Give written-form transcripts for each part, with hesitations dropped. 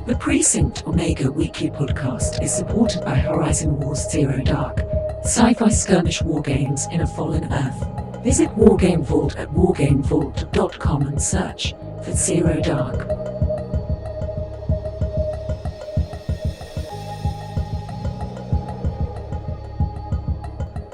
The Precinct Omega weekly podcast is supported by Horizon Wars Zero Dark, sci-fi skirmish wargames in a fallen Earth. Visit Wargame Vault at wargamevault.com and search for Zero Dark.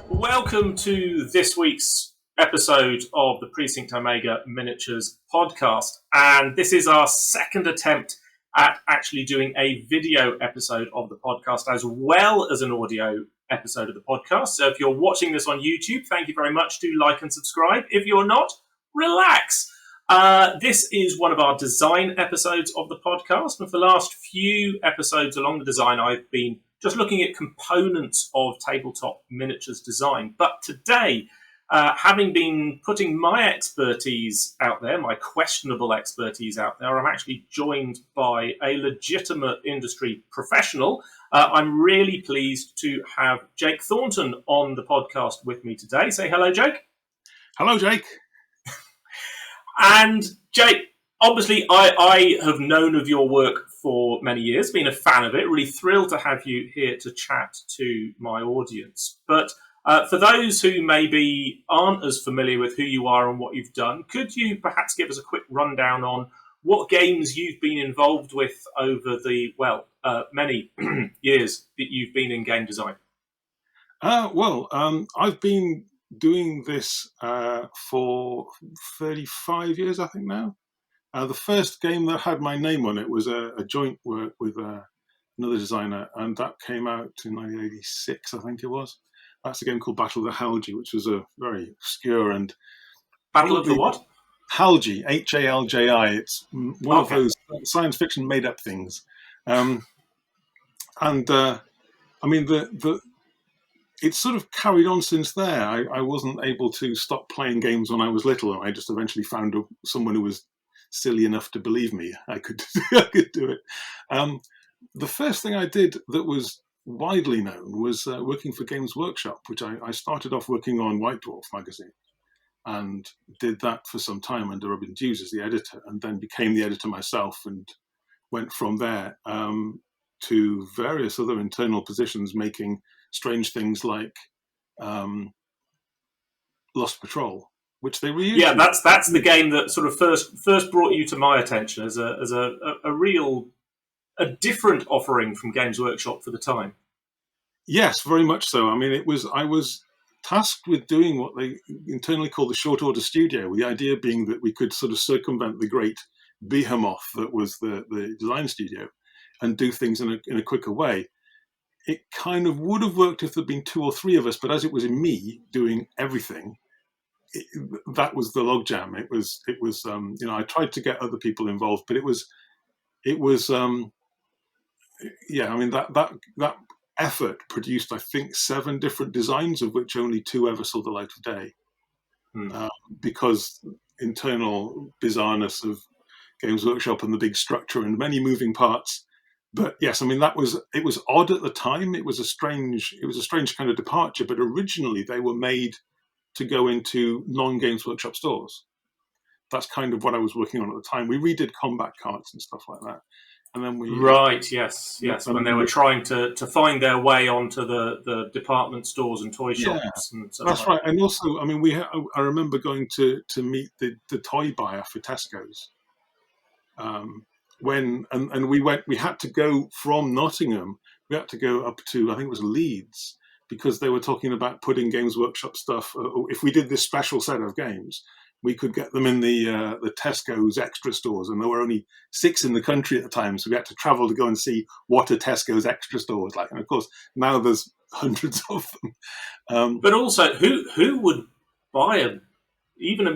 Welcome to this week's episode of the Precinct Omega Miniatures podcast, and this is our second attempt at actually doing a video episode of the podcast as well as an audio episode of the podcast. So if you're watching this on YouTube, thank you very much. Do like and subscribe. If you're not, relax. This is one of our design episodes of the podcast, and for the last few episodes along the design, I've been just looking at components of tabletop miniatures design. But today, having been putting my expertise out there, my questionable expertise out there, I'm actually joined by a legitimate industry professional. I'm really pleased to have Jake Thornton on the podcast with me today. Say hello, Jake. Hello, Jake. And Jake, obviously, I have known of your work for many years, been a fan of it, really thrilled to have you here to chat to my audience. But for those who maybe aren't as familiar with who you are and what you've done, could you perhaps give us a quick rundown on what games you've been involved with over the, many years that you've been in game design? I've been doing this for 35 years, I think now. The first game that had my name on it was a joint work with another designer, and that came out in 1986, I think it was. That's a game called Battle of the Halgi, which was a very obscure and... Battle of the what? Halgi, Halji. It's one of those science fiction made-up things. It's sort of carried on since there. I wasn't able to stop playing games when I was little, and I just eventually found someone who was silly enough to believe me I could do it. The first thing I did that was widely known was working for Games Workshop, which I started off working on White Dwarf magazine and did that for some time under Robin Hughes as the editor, and then became the editor myself and went from there to various other internal positions, making strange things like Lost Patrol, which they reused. Yeah, that's the game that sort of first brought you to my attention as a different offering from Games Workshop for the time. Yes, very much so. I mean, I was tasked with doing what they internally call the short order studio, with the idea being that we could sort of circumvent the great behemoth that was the design studio and do things in a quicker way. It kind of would have worked if there'd been two or three of us, but as it was me doing everything, that was the logjam. It was I tried to get other people involved, but that effort produced, I think, 7 different designs, of which only 2 ever saw the light of day, because internal bizarreness of Games Workshop and the big structure and many moving parts. But yes, I mean, it was odd at the time. It was a strange kind of departure. But originally, they were made to go into non-Games Workshop stores. That's kind of what I was working on at the time. We redid combat cards and stuff like that, and then we yes, when they were trying to find their way onto the department stores and toy shops. Yeah, and that's right. And also, I mean, I remember going to meet the toy buyer for Tesco's. We had to go from Nottingham. We had to go up to, I think it was Leeds, because they were talking about putting Games Workshop stuff. If we did this special set of games, we could get them in the Tesco's extra stores, and there were only 6 in the country at the time, so we had to travel to go and see what a Tesco's extra store was like. And of course, now there's hundreds of them. But also, who would buy even a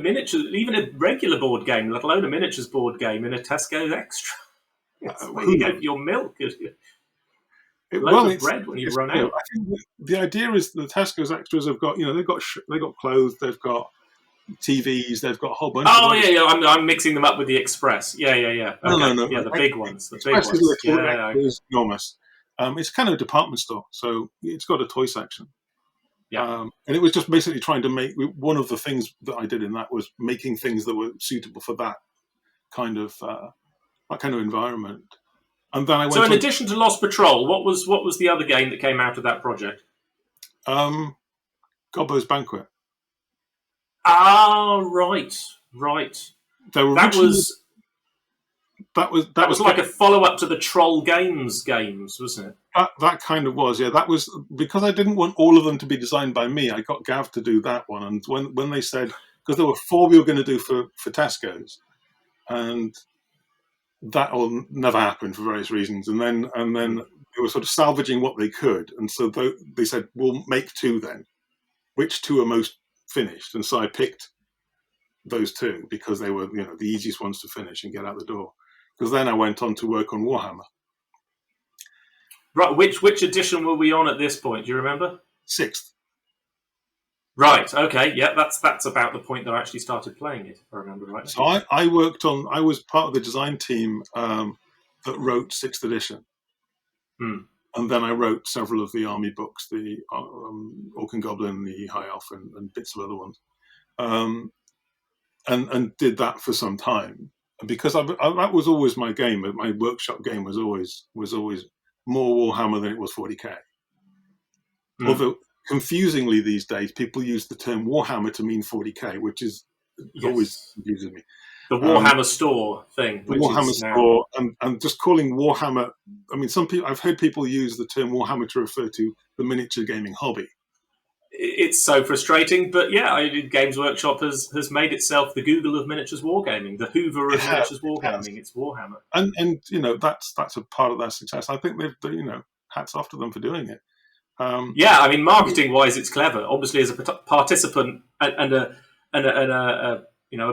regular board game, let alone a miniatures board game, in a Tesco's extra? It's where you get your milk. Loads of bread when you run out. I think the idea is the Tesco's extras have got, they've got clothes, they've got TVs, they've got a whole bunch. I'm mixing them up with the Express. Yeah. Okay. No. Yeah, the big ones. The big ones. Is enormous. It's kind of a department store, so it's got a toy section. Yeah. And it was just basically trying to make, one of the things that I did in that was making things that were suitable for that kind of environment. And then I So, went in addition to Lost Patrol, what was the other game that came out of that project? Gobbo's Banquet. Ah, right. They were That originally, was that was like a follow-up to the Troll games, wasn't it? that kind of was, yeah. That was because I didn't want all of them to be designed by me. I got Gav to do that one, and when they said, because there were 4 we were going to do for Tesco's, and that all never happened for various reasons. And then they were sort of salvaging what they could, and so they said, we'll make 2 then. Which 2 are most finished? And so I picked those 2 because they were, the easiest ones to finish and get out the door. Because then I went on to work on Warhammer. Right, which edition were we on at this point? Do you remember? 6th. Right. Okay. Yeah, that's about the point that I actually started playing it, if I remember right. So I was part of the design team that wrote 6th edition. And then I wrote several of the army books, the Orc and Goblin, the High Elf, and bits of other ones. And did that for some time. Because that was always my game. My workshop game was always more Warhammer than it was 40k. Although, confusingly these days, people use the term Warhammer to mean 40k, which is always confuses me. The Warhammer store thing. The Warhammer store, and just calling Warhammer. I mean, I've heard people use the term Warhammer to refer to the miniature gaming hobby. It's so frustrating, but yeah, Games Workshop has made itself the Google of miniatures wargaming, the Hoover of miniatures wargaming. It's Warhammer, and that's a part of their success. I think they've hats off to them for doing it. Yeah, I mean, marketing wise, it's clever. Obviously, as a participant and a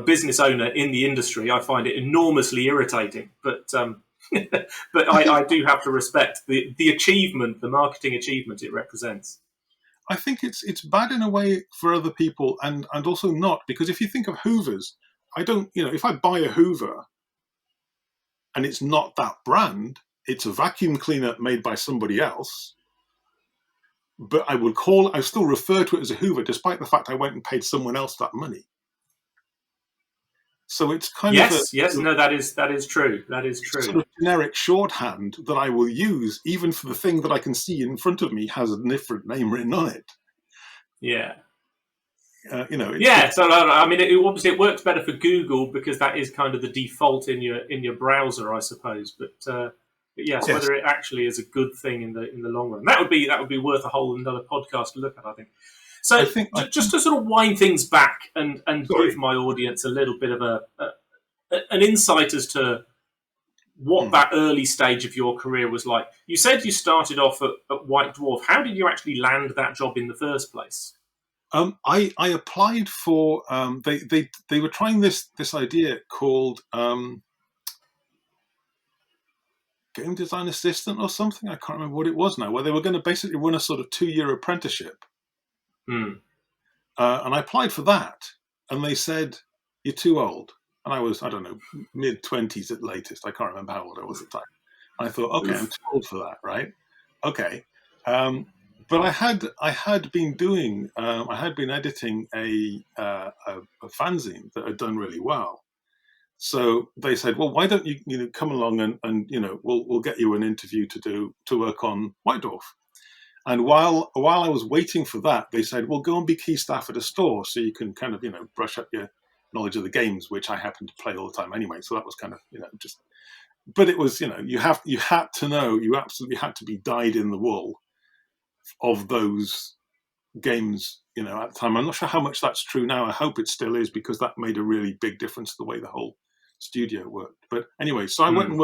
business owner in the industry, I find it enormously irritating. But but I do have to respect the achievement, the marketing achievement it represents. I think it's bad in a way for other people, and also not, because if you think of Hoovers, I don't, if I buy a Hoover and it's not that brand, it's a vacuum cleaner made by somebody else, but I still refer to it as a Hoover, despite the fact I went and paid someone else that money. So it's kind of that is true. That is true. Sort of generic shorthand that I will use, even for the thing that I can see in front of me has a different name written on it. Yeah. So I mean, it works better for Google because that is kind of the default in your browser, I suppose. But yes, whether it actually is a good thing in the long run, that would be worth a whole another podcast to look at, I think. So just to sort of wind things back and give my audience a little bit of an insight as to what that early stage of your career was like. You said you started off at White Dwarf. How did you actually land that job in the first place? I applied for they were trying this idea called game design assistant or something. I can't remember what it was now, where they were going to basically run a sort of 2-year apprenticeship. And I applied for that, and they said, "You're too old." And I was, I don't know, mid-20s at latest. I can't remember how old I was at the time. And I thought, okay, I'm too old for that, right? Okay. But I had been editing a fanzine that had done really well. So they said, well, why don't you come along and we'll get you an interview to work on White Dwarf. And while I was waiting for that, they said, well, go and be key staff at a store so you can kind of, brush up your knowledge of the games, which I happen to play all the time anyway. So that was kind of, but it was, you had to know, you absolutely had to be dyed in the wool of those games, at the time. I'm not sure how much that's true now. I hope it still is, because that made a really big difference to the way the whole studio worked. But anyway, so I went and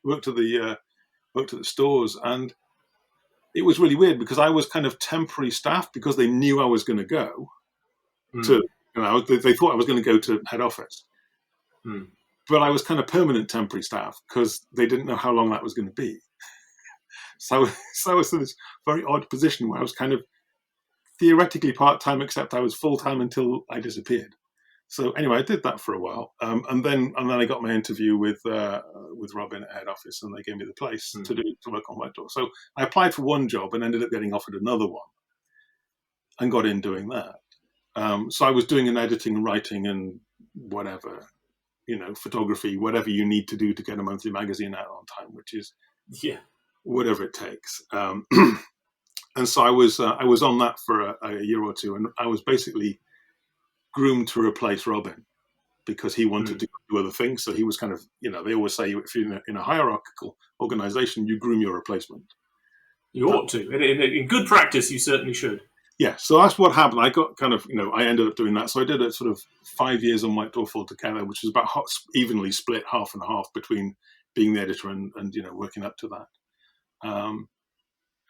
worked at the stores, and it was really weird because I was kind of temporary staff because they knew I was going to go to, they thought I was going to go to head office. But I was kind of permanent temporary staff because they didn't know how long that was going to be. So I was in this very odd position where I was kind of theoretically part-time, except I was full-time until I disappeared. So anyway, I did that for a while, and then I got my interview with Robin at head office, and they gave me the place to work on White Dwarf. So I applied for one job and ended up getting offered another one, and got in doing that. So I was doing an editing and writing and whatever, photography, whatever you need to do to get a monthly magazine out on time, which is Yeah. whatever it takes. And so I was on that for a year or two, and I was basically groomed to replace Robin because he wanted to do other things. So he was kind of, they always say if you're in a hierarchical organization, you groom your replacement. You ought to. In good practice, you certainly should. Yeah, so that's what happened. I got kind of, I ended up doing that. So I did it sort of 5 years on White Dwarf altogether, which was about evenly split, half and half between being the editor and working up to that.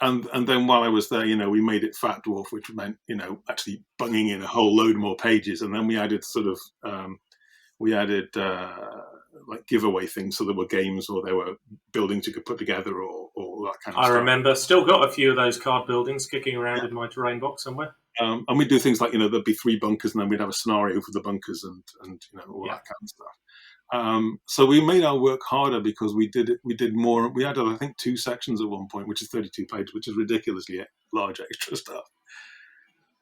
And then while I was there, we made it Fat Dwarf, which meant, actually bunging in a whole load more pages. And then we added like giveaway things. So there were games or there were buildings you could put together or that kind of stuff. I remember. Still got a few of those card buildings kicking around in my terrain box somewhere. And we'd do things like, there'd be 3 bunkers and then we'd have a scenario for the bunkers and all that kind of stuff. So we made our work harder because we did more. We added, I think, 2 sections at one point, which is 32 pages, which is ridiculously large extra stuff.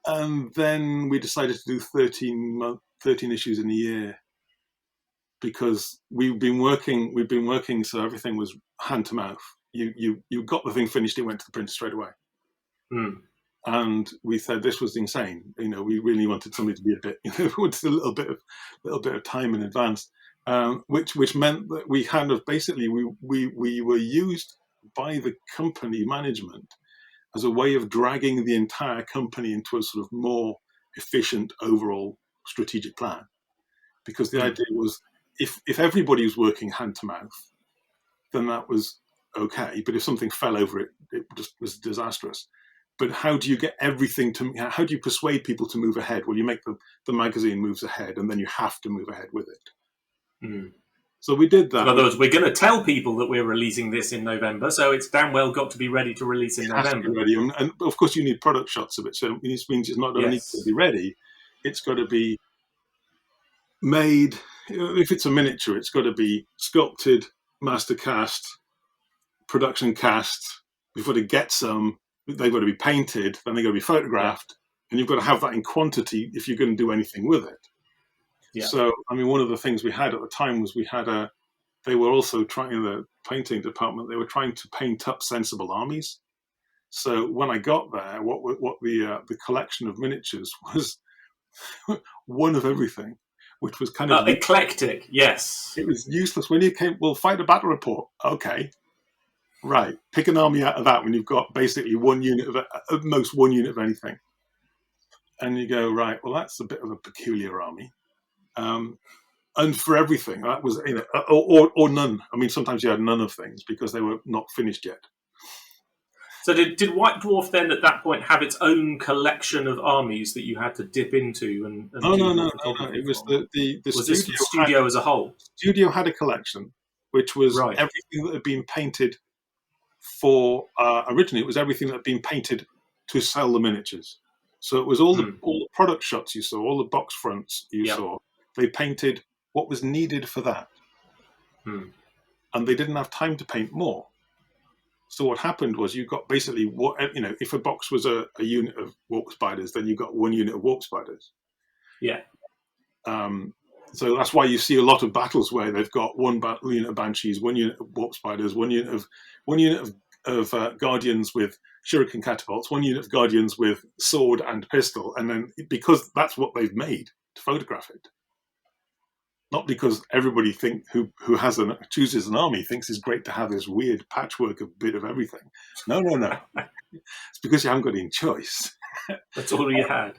And then we decided to do 13 issues in a year because we've been working, so everything was hand to mouth. You got the thing finished, it went to the printer straight away. And we said this was insane. We really wanted somebody to be a bit, we wanted a little bit of time in advance. Which meant that we kind of basically we were used by the company management as a way of dragging the entire company into a sort of more efficient overall strategic plan, because the idea was if everybody was working hand to mouth, then that was okay. But if something fell over, it just was disastrous. But how do you get everything how do you persuade people to move ahead? Well, you make the magazine moves ahead, and then you have to move ahead with it. So we did that. In other words, we're going to tell people that we're releasing this in November, so it's damn well got to be ready to release in November. Ready. And of course, you need product shots of it. So it means it's not only to be ready, it's got to be made. If it's a miniature, it's got to be sculpted, master cast, production cast. We've got to get some. They've got to be painted. Then they've got to be photographed, and you've got to have that in quantity if you're going to do anything with it. Yeah. So, one of the things we had at the time was they were also trying, in the painting department, they were trying to paint up sensible armies. So when I got there, what the collection of miniatures was one of everything, which was kind of eclectic. Yes. It was useless. When you came, well, fight a battle report. Okay. Right. Pick an army out of that when you've got basically one unit at most one unit of anything. And you go, right, well, that's a bit of a peculiar army. And for everything, that was, or none. Sometimes you had none of things because they were not finished yet. So did White Dwarf then at that point have its own collection of armies that you had to dip into? No. It was the studio as a whole. Studio had a collection, which was everything that had been painted for, originally it was everything that had been painted to sell the miniatures. So it was all the product shots you saw, all the box fronts you saw. They painted what was needed for that. And they didn't have time to paint more. So what happened was you got basically if a box was a unit of warp spiders, then you got one unit of warp spiders. Yeah. So that's why you see a lot of battles where they've got one unit of banshees, one unit of warp spiders, one unit of guardians with shuriken catapults, one unit of guardians with sword and pistol, and then because that's what they've made to photograph it. Not because everybody who chooses an army thinks it's great to have this weird patchwork of bit of everything. No. It's because you haven't got any choice. That's all you had.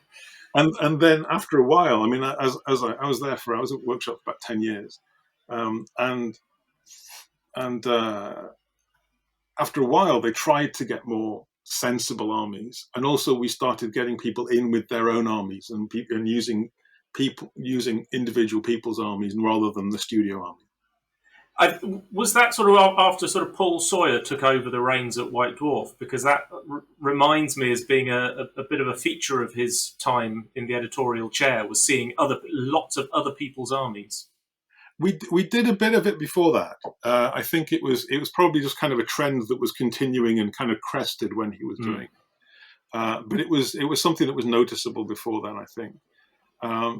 And then after a while, as I was there I was at workshop for about 10 years, and after a while they tried to get more sensible armies, and also we started getting people in with their own armies and using individual people's armies rather than the studio army. Was that sort of after sort of Paul Sawyer took over the reins at White Dwarf? Because that reminds me as being a bit of a feature of his time in the editorial chair was seeing lots of other people's armies. We did a bit of it before that. I think it was probably just kind of a trend that was continuing and kind of crested when he was doing it. But it was something that was noticeable before then, I think.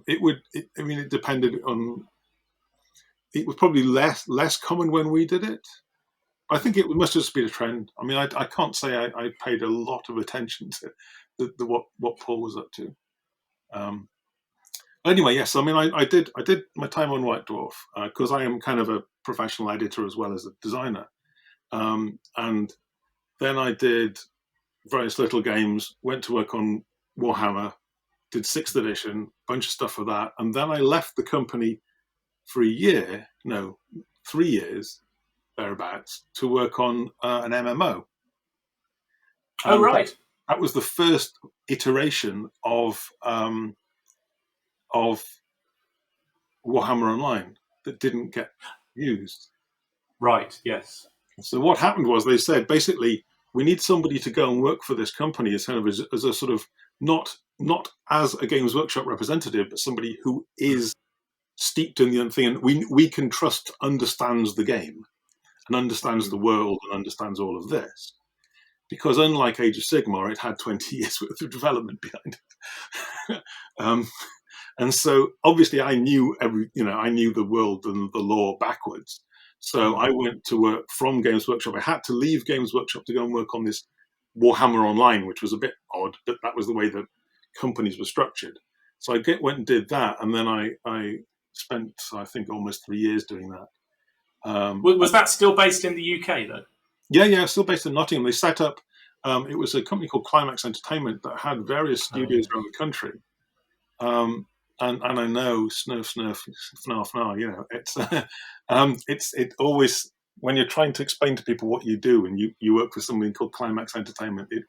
It depended on. It was probably less common when we did it, I think it must just be a trend. I mean, I can't say I paid a lot of attention to what Paul was up to. Anyway, yes. I mean, I did my time on White Dwarf because I am kind of a professional editor as well as a designer, and then I did various little games. Went to work on Warhammer, did 6th edition, bunch of stuff for that, and then I left the company for 3 years thereabouts to work on an MMO. Oh, right. That was the first iteration of Warhammer Online that didn't get used. Right, yes. So what happened was they said, basically, we need somebody to go and work for this company as kind of as a sort of not as a Games Workshop representative, but somebody who is steeped in the thing and we can trust understands the game and understands the world and understands all of this. Because unlike Age of Sigmar, it had 20 years worth of development behind it. And so obviously I knew I knew the world and the lore backwards. So I went to work from Games Workshop. I had to leave Games Workshop to go and work on this Warhammer Online, which was a bit odd, but that was the way that companies were structured. So I went and did that, and then I spent, I think, almost 3 years doing that. Was that still based in the UK, though? Yeah, still based in Nottingham. They set up, it was a company called Climax Entertainment that had various studios around the country. And I know, snurf, fnar, it's always, when you're trying to explain to people what you do and you work for something called Climax Entertainment, it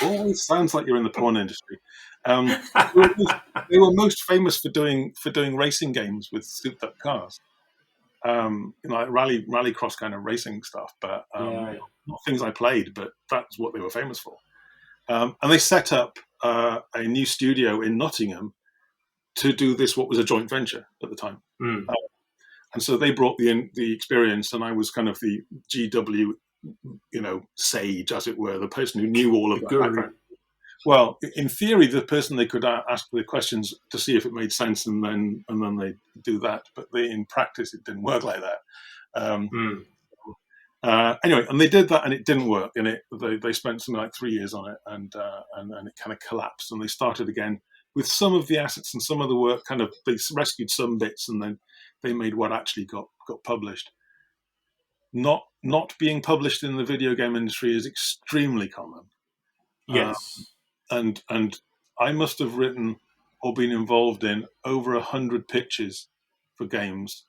always sounds like you're in the porn industry. They were most famous for doing racing games with souped up cars. Like rallycross kind of racing stuff, but not things I played, but that's what they were famous for. And they set up a new studio in Nottingham to do this, what was a joint venture at the time. And so they brought the experience, and I was kind of the GW, sage, as it were, the person who knew all of that. Well, in theory, the person they could ask the questions to see if it made sense, and then they do that. But in practice, it didn't work like that. Anyway, and they did that, and it didn't work. And they spent something like 3 years on it, and it kind of collapsed. And they started again with some of the assets and some of the work. Kind of, they rescued some bits, and then they made what actually got published. Not being published in the video game industry is extremely common. Yes. And I must have written or been involved in over 100 pitches for games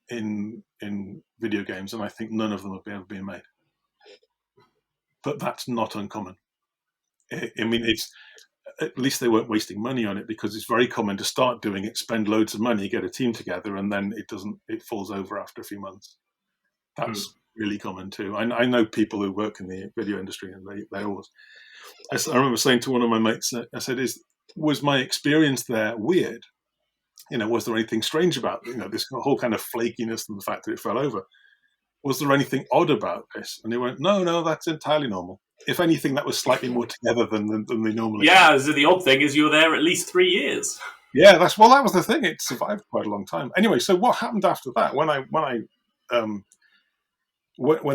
in video games, and I think none of them have ever been made. But that's not uncommon. I mean, it's, at least they weren't wasting money on it, because it's very common to start doing it, spend loads of money, get a team together, and then it falls over after a few months. That's really common too. I know people who work in the video industry, and they always. I remember saying to one of my mates, I said, was my experience there weird? Was there anything strange about, this whole kind of flakiness and the fact that it fell over? Was there anything odd about this? And he went, no, that's entirely normal. If anything, that was slightly more together than they normally. Yeah, so the odd thing is you were there at least 3 years. Yeah, that was the thing. It survived quite a long time. Anyway, so what happened after that? When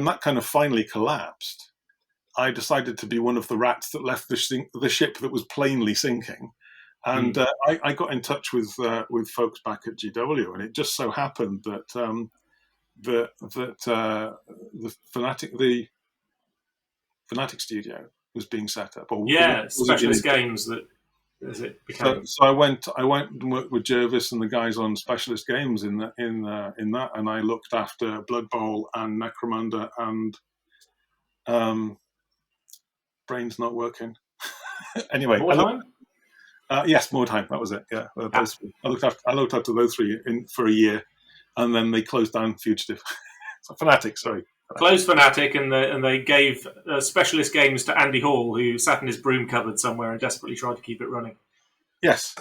that kind of finally collapsed, I decided to be one of the rats that left the ship that was plainly sinking, and I got in touch with folks back at GW, and it just so happened that the Fanatic studio was being set up. Specialist games that as it became. So I went and worked with Jervis and the guys on Specialist Games in that, and I looked after Blood Bowl and Necromunda and. Brain's not working. Anyway, Mordheim? Yes, Mordheim. That was it. Yeah, I looked after those three for a year, and then they closed down Fugitive. So Fanatic, sorry. Closed Fanatic, and they gave Specialist Games to Andy Hall, who sat in his broom cupboard somewhere and desperately tried to keep it running. Yes.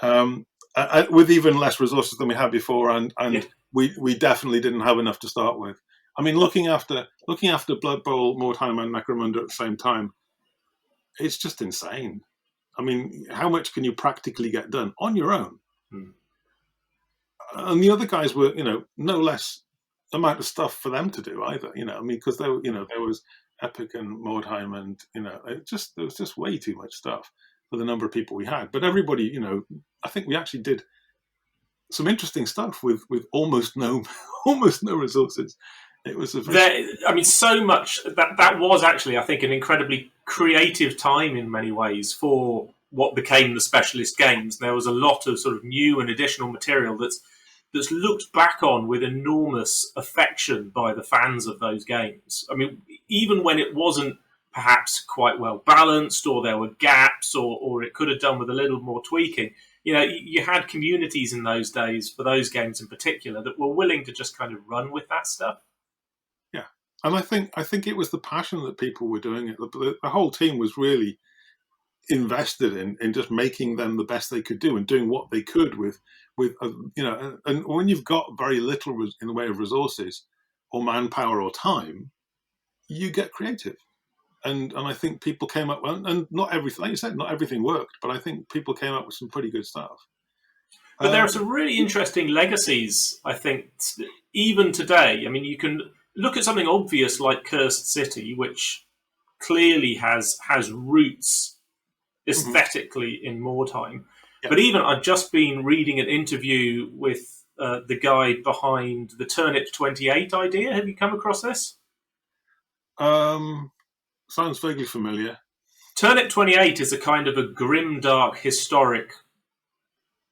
With even less resources than we had before, and we definitely didn't have enough to start with. I mean, looking after Blood Bowl, Mordheim, and Necromunda at the same time, it's just insane. I mean, how much can you practically get done on your own? And the other guys were, no less amount of stuff for them to do either. I mean, because there was Epic and Mordheim, and there was just way too much stuff for the number of people we had. But everybody, I think we actually did some interesting stuff with almost no resources. It was so much that was actually, I think, an incredibly creative time in many ways for what became the specialist games. There was a lot of sort of new and additional material that's looked back on with enormous affection by the fans of those games. I mean, even when it wasn't perhaps quite well balanced, or there were gaps, or it could have done with a little more tweaking. You had communities in those days for those games in particular that were willing to just kind of run with that stuff. Yeah, and I think it was the passion that people were doing it. The whole team was really invested in just making them the best they could do and doing what they could with and when you've got very little in the way of resources or manpower or time, you get creative. And I think people came up, and not everything, like you said, not everything worked, but I think people came up with some pretty good stuff. But there are some really interesting legacies, I think, even today. I mean, you can look at something obvious like Cursed City, which clearly has roots aesthetically in Mordheim. Yeah. But even I've just been reading an interview with the guy behind the Turnip 28 idea. Have you come across this? Sounds vaguely familiar. Turnip 28 is a kind of a grimdark historic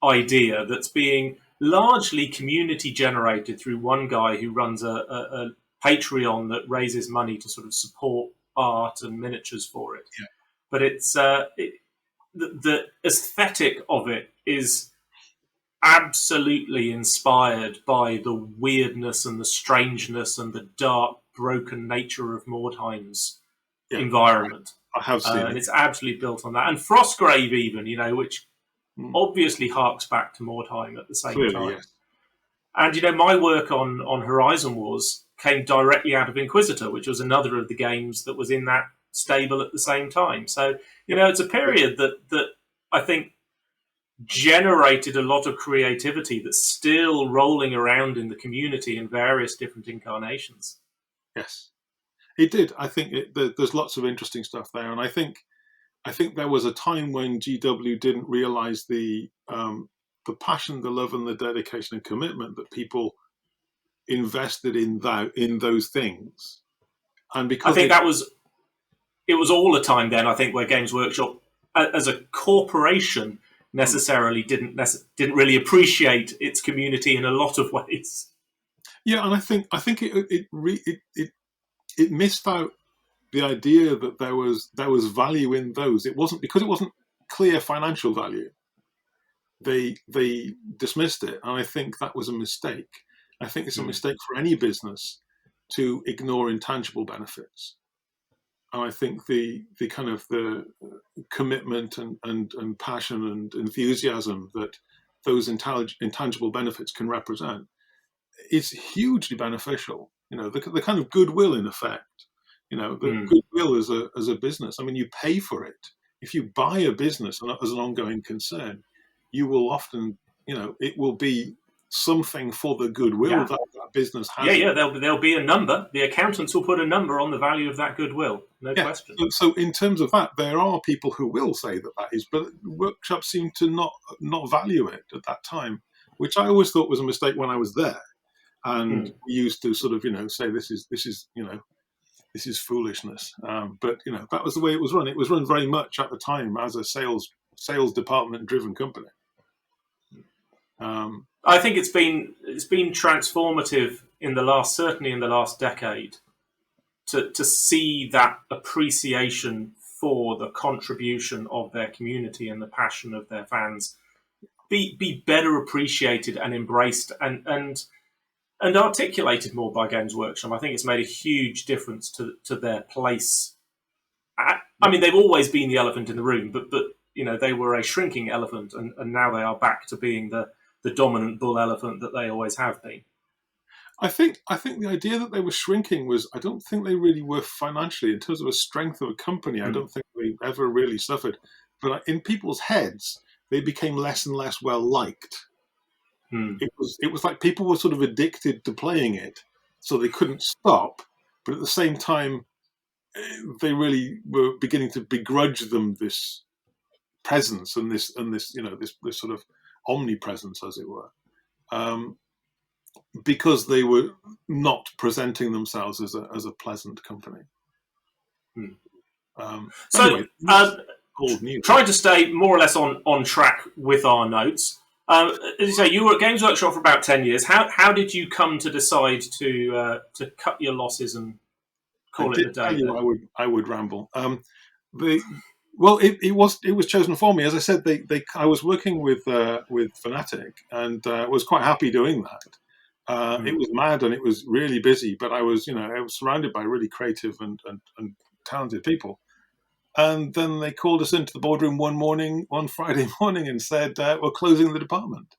idea that's being largely community generated through one guy who runs a Patreon that raises money to sort of support art and miniatures for it. Yeah. But it's the aesthetic of it is absolutely inspired by the weirdness and the strangeness and the dark, broken nature of Mordheim's environment. I have seen it. And it's absolutely built on that. And Frostgrave even, which obviously harks back to Mordheim at the same time. Yes. And, my work on Horizon Wars came directly out of Inquisitor, which was another of the games that was in that stable at the same time. So, it's a period that I think generated a lot of creativity that's still rolling around in the community in various different incarnations. Yes, it did. I think there's lots of interesting stuff there. And I think there was a time when GW didn't realize the passion, the love, and the dedication and commitment that people invested in those things. And because I think it was all a time then, I think, where Games Workshop as a corporation necessarily didn't really appreciate its community in a lot of ways. Yeah, and I think it missed out the idea that there was value in those. It wasn't clear financial value. They dismissed it, and I think that was a mistake. I think it's a mistake for any business to ignore intangible benefits. And I think the kind of the commitment and passion and enthusiasm that those intangible benefits can represent is hugely beneficial. The kind of goodwill, in effect. The goodwill as a business. I mean, you pay for it. If you buy a business as an ongoing concern, you will often, it will be something for the goodwill that business has. Yeah. There'll be a number. The accountants will put a number on the value of that goodwill. No question. So in terms of that, there are people who will say that is, but workshops seem to not value it at that time, which I always thought was a mistake when I was there. And we used to sort of, say this is foolishness. But that was the way it was run. It was run very much at the time as a sales department driven company. I think it's been transformative certainly in the last decade, to see that appreciation for the contribution of their community and the passion of their fans be better appreciated and embraced and articulated more by Games Workshop. I think it's made a huge difference to their place. I mean, they've always been the elephant in the room, but they were a shrinking elephant, and now they are back to being the dominant bull elephant that they always have been. I think the idea that they were shrinking was, I don't think they really were financially, in terms of a strength of a company. I don't think they ever really suffered. But in people's heads, they became less and less well liked. It was like people were sort of addicted to playing it, so they couldn't stop. But at the same time, they really were beginning to begrudge them this presence and this this sort of omnipresence, as it were, because they were not presenting themselves as a pleasant company. So, anyway, old news. Trying to stay more or less on track with our notes. As you say, you were at Games Workshop for about 10 years. How did you come to decide to cut your losses and call it a day? I would ramble. It was chosen for me. As I said, I was working with Fnatic, and was quite happy doing that. It was mad and it was really busy, but I was surrounded by really creative and talented people. And then they called us into the boardroom one Friday morning, and said, "We're closing the department."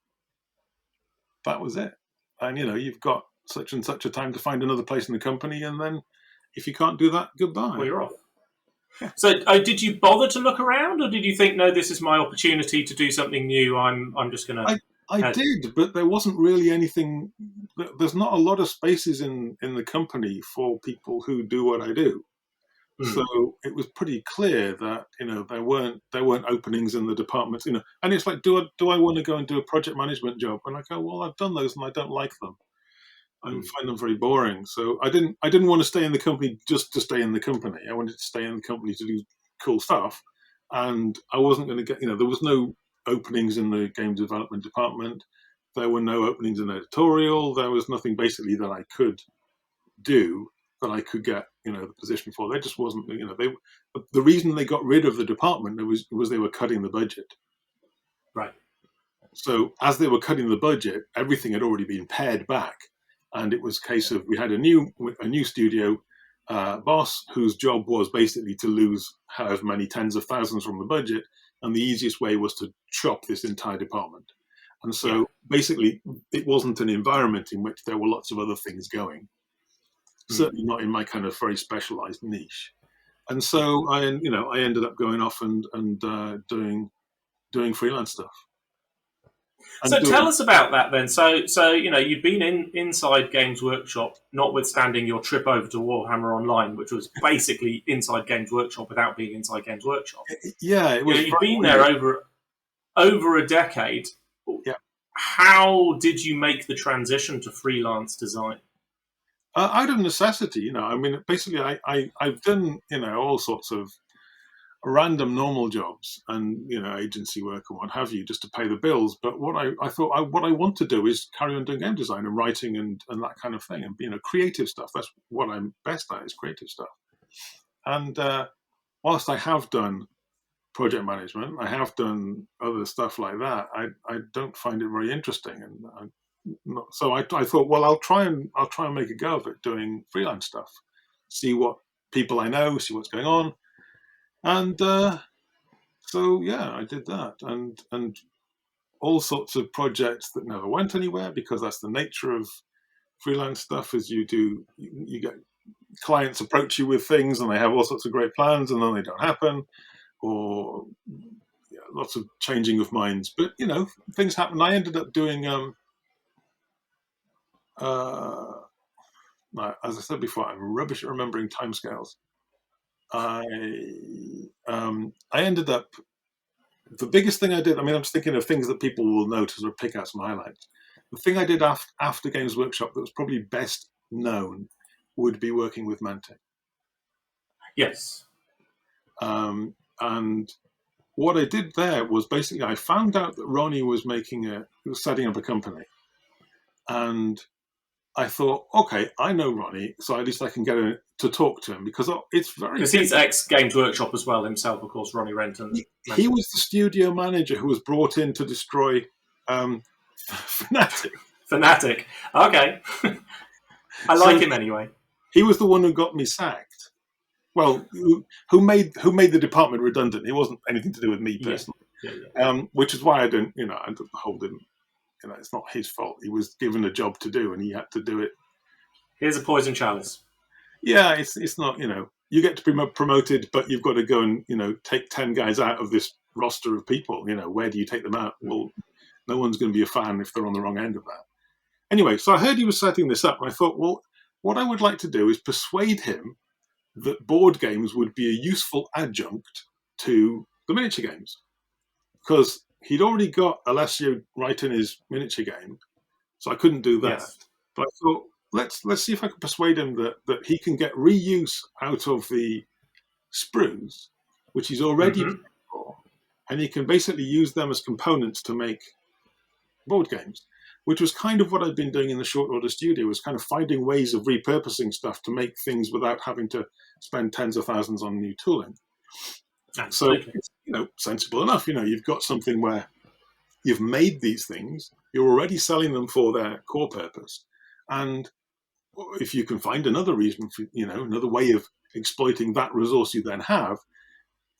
That was it. And you've got such and such a time to find another place in the company, and then if you can't do that, goodbye. Well, you're off. Yeah. So, did you bother to look around, or did you think, no, this is my opportunity to do something new? I'm just going to. I did, but there wasn't really anything. There's not a lot of spaces in the company for people who do what I do. So it was pretty clear that there weren't openings in the departments. And it's like, do I want to go and do a project management job? And I go, well, I've done those and I don't like them. I find them very boring. So I didn't want to stay in the company just to stay in the company. I wanted to stay in the company to do cool stuff, and I wasn't going to get. There was no openings in the game development department. There were no openings in editorial. There was nothing basically that I could do that I could get the position for. There just wasn't. The reason they got rid of the department was they were cutting the budget. Right. So as they were cutting the budget, everything had already been pared back. And it was a case of, we had a new studio boss whose job was basically to lose however many tens of thousands from the budget, and the easiest way was to chop this entire department. And so basically, it wasn't an environment in which there were lots of other things going. Certainly not in my kind of very specialized niche. And so I ended up going off and doing freelance stuff. So tell us about that then. So you've been inside Games Workshop, notwithstanding your trip over to Warhammer Online, which was basically inside Games Workshop without being inside Games Workshop. Yeah, it was. You've been there over a decade. Yeah. How did you make the transition to freelance design? Out of necessity, basically I've done, all sorts of random normal jobs and, agency work and what have you, just to pay the bills. But what I thought what I want to do is carry on doing game design and writing and that kind of thing, and, creative stuff. That's what I'm best at, is creative stuff. And whilst I have done project management, I have done other stuff like that, I don't find it very interesting. And so I thought, well, I'll try and make a go of it doing freelance stuff, see what people I know, see what's going on, and so I did that, and all sorts of projects that never went anywhere, because that's the nature of freelance stuff. Is you get clients approach you with things, and they have all sorts of great plans, and then they don't happen, or lots of changing of minds. But things happen. I ended up doing. As I said before, I'm rubbish at remembering timescales. I ended up, the biggest thing I did, I'm just thinking of things that people will notice or pick out some highlights. The thing I did after Games Workshop that was probably best known would be working with Mantic. Yes. And what I did there was basically, I found out that Ronnie was setting up a company. And I thought, okay, I know Ronnie, so at least I can get to talk to him, because it's very... Because he's ex-Games Workshop as well himself, of course, Ronnie Renton. He was the studio manager who was brought in to destroy Fnatic. Fnatic. Okay. I like him anyway. He was the one who got me sacked. Well, who made the department redundant. It wasn't anything to do with me personally. Yeah. Which is why I don't hold him. It's not his fault. He was given a job to do, and he had to do it. Here's a poison chalice. Yeah, it's not, you get to be promoted, but you've got to go and, take 10 guys out of this roster of people. Where do you take them out? Well, no one's going to be a fan if they're on the wrong end of that. Anyway, so I heard he was setting this up, and I thought, well, what I would like to do is persuade him that board games would be a useful adjunct to the miniature games, because he'd already got Alessio writing his miniature game, so I couldn't do that. Yes. But I thought, let's see if I can persuade him that he can get reuse out of the sprues, which he's already paid for, and he can basically use them as components to make board games, which was kind of what I'd been doing in the short order studio, was kind of finding ways of repurposing stuff to make things without having to spend tens of thousands on new tooling. Absolutely. So it's, sensible enough. You've got something where you've made these things, you're already selling them for their core purpose, and if you can find another reason for, another way of exploiting that resource you then have,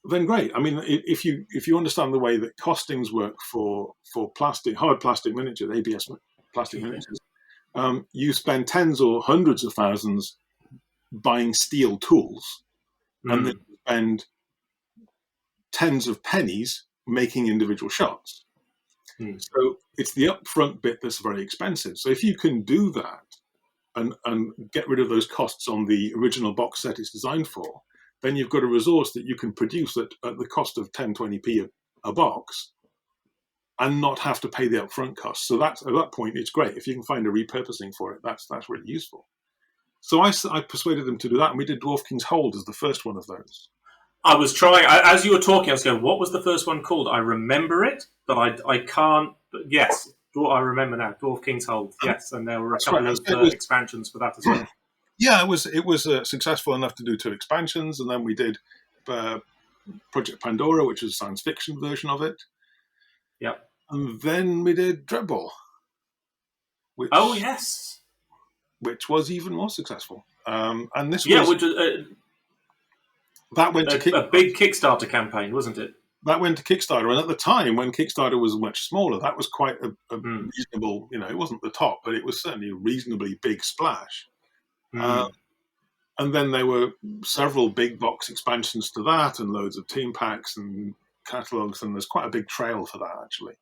then great. I mean, if you understand the way that costings work for hard plastic miniatures, ABS plastic miniatures, you spend tens or hundreds of thousands buying steel tools, and then you spend tens of pennies making individual shots. So it's the upfront bit that's very expensive. So if you can do that and get rid of those costs on the original box set it's designed for, then you've got a resource that you can produce at the cost of 10, 20p a box and not have to pay the upfront costs. So at that point, it's great. If you can find a repurposing for it, that's really useful. So I persuaded them to do that, and we did Dwarf King's Hold as the first one of those. I was trying, as you were talking, I was going, what was the first one called? I remember it, but I can't. But yes, I remember now. Dwarf King's Hold, yes, and there were a couple of expansions for that as well. Yeah, it was successful enough to do 2 expansions, and then we did Project Pandora, which was a science fiction version of it. Yeah, and then we did Dreadball. Which was even more successful. And this which was that went to a big Kickstarter campaign, wasn't it? That went to Kickstarter, and at the time when Kickstarter was much smaller, that was quite a reasonable. It wasn't the top, but it was certainly a reasonably big splash. And then there were several big box expansions to that, and loads of team packs and catalogs, and there's quite a big trail for that actually,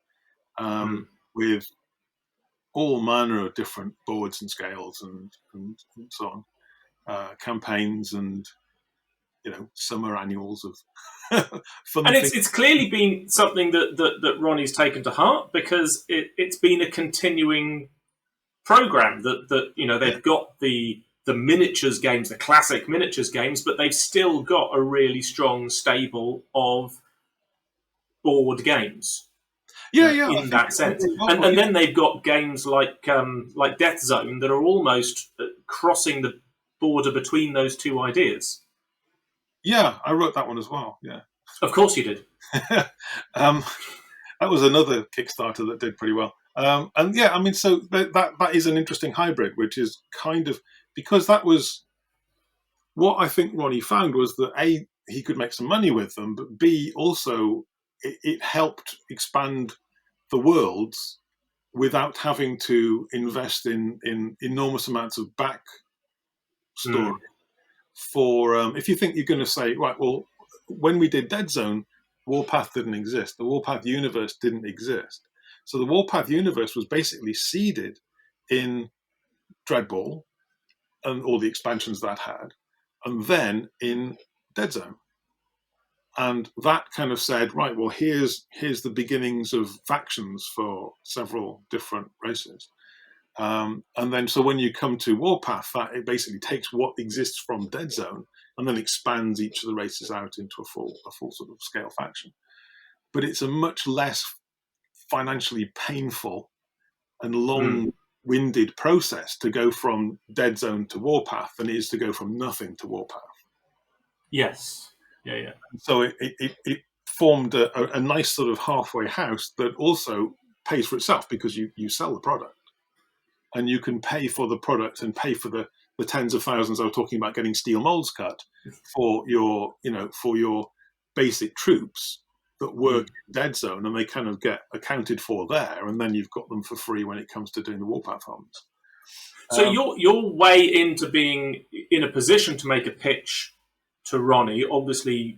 with all manner of different boards and scales and so on, campaigns and summer annuals of fun. And it's clearly been something that Ronnie's taken to heart, because it's been a continuing program that they've got the miniatures games, the classic miniatures games, but they've still got a really strong stable of board games. In that sense, and then they've got games like Death Zone that are almost crossing the border between those two ideas. Yeah, I wrote that one as well. Yeah, of course you did. That was another Kickstarter that did pretty well. And yeah, I mean, so that is an interesting hybrid, which is kind of, because that was what I think Ronnie found, was that A, he could make some money with them, but B, also it helped expand the worlds without having to invest in enormous amounts of back story. For if you think you're going to say, right, well, when we did Dead Zone, Warpath didn't exist. The Warpath universe didn't exist. So the Warpath universe was basically seeded in Dreadball and all the expansions that had, and then in Dead Zone. And that kind of said, right, well, here's the beginnings of factions for several different races. And then, so when you come to Warpath, that it basically takes what exists from Dead Zone and then expands each of the races out into a full sort of scale faction. But it's a much less financially painful and long-winded process to go from Dead Zone to Warpath than it is to go from nothing to Warpath. Yes. Yeah. So it formed a nice sort of halfway house that also pays for itself, because you sell the product. And you can pay for the product and pay for the tens of thousands I was talking about getting steel molds cut for your basic troops that work in Dead Zone, and they kind of get accounted for there, and then you've got them for free when it comes to doing the Warpath arms. So your way into being in a position to make a pitch to Ronnie obviously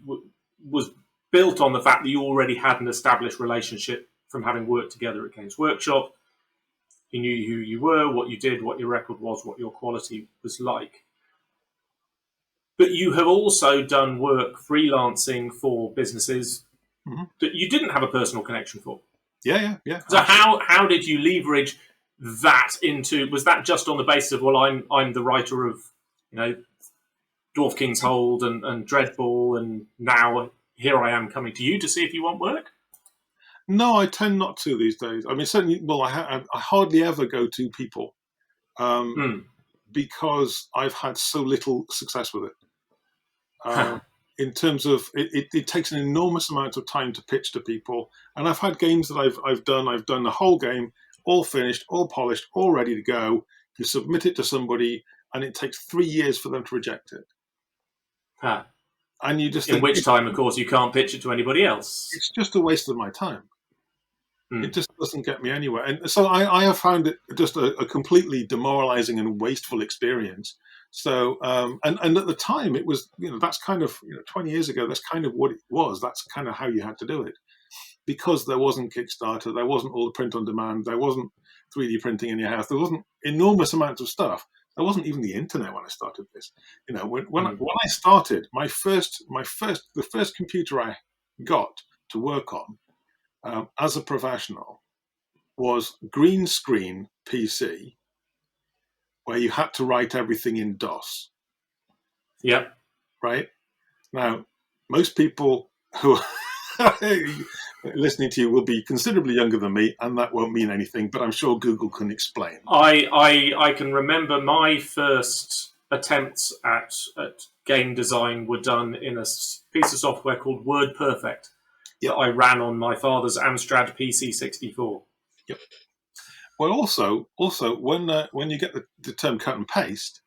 was built on the fact that you already had an established relationship from having worked together at Games Workshop. He knew who you were, what you did, what your record was, what your quality was like. But you have also done work freelancing for businesses that you didn't have a personal connection for. Yeah. So how did you leverage that into? Was that just on the basis of, well, I'm the writer of, Dwarf King's Hold and Dreadball, and now here I am coming to you to see if you want work? No, I tend not to these days. I mean, certainly, well, I hardly ever go to people because I've had so little success with it. In terms of, it takes an enormous amount of time to pitch to people. And I've had games that I've done the whole game, all finished, all polished, all ready to go. You submit it to somebody, and it takes 3 years for them to reject it. And you just in which time, of course, you can't pitch it to anybody else. It's just a waste of my time. It just doesn't get me anywhere. And so I have found it just a completely demoralizing and wasteful experience. So, and at the time it was, that's kind of, 20 years ago, that's kind of what it was. That's kind of how you had to do it. Because there wasn't Kickstarter, there wasn't all the print on demand, there wasn't 3D printing in your house, there wasn't enormous amounts of stuff. There wasn't even the internet when I started this. When I started, the first computer I got to work on as a professional was green screen PC, where you had to write everything in DOS. Yep. Right? Now, most people who are listening to you will be considerably younger than me, and that won't mean anything, but I'm sure Google can explain. I can remember my first attempts at game design were done in a piece of software called WordPerfect that I ran on my father's Amstrad PC64. Yep. Well, also, when you get the term cut and paste,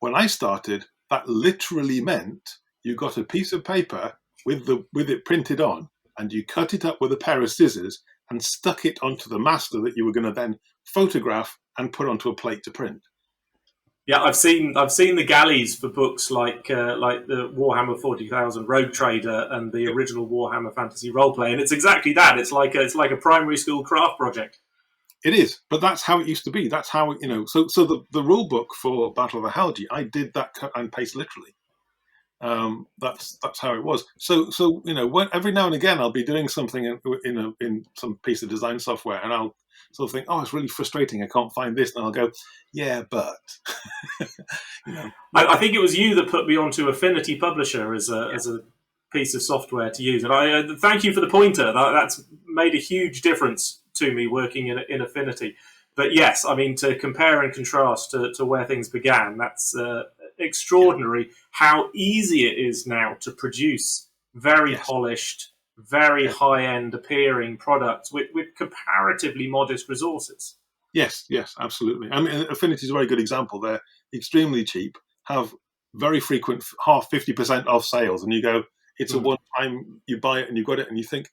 when I started, that literally meant you got a piece of paper with it printed on, and you cut it up with a pair of scissors and stuck it onto the master that you were going to then photograph and put onto a plate to print. Yeah, I've seen the galleys for books like the Warhammer 40,000 Rogue Trader and the original Warhammer Fantasy Roleplay, and it's exactly that. It's like a primary school craft project. It is, but that's how it used to be. That's how So the rule book for Battle of the Helgi, I did that cut and paste literally. That's how it was. So when every now and again I'll be doing something in some piece of design software, and I'll sort of think, oh, it's really frustrating, I can't find this, and I'll go, yeah, but I think it was you that put me onto Affinity Publisher as a piece of software to use, and I thank you for the pointer. That's made a huge difference to me working in Affinity. But yes, I mean, to compare and contrast to where things began, that's extraordinary how easy it is now to produce very polished, very high-end appearing products with comparatively modest resources. Yes, absolutely. I mean, Affinity is a very good example. They're extremely cheap, have very frequent 50% off sales, and you go, it's a one-time, you buy it and you got it, and you think,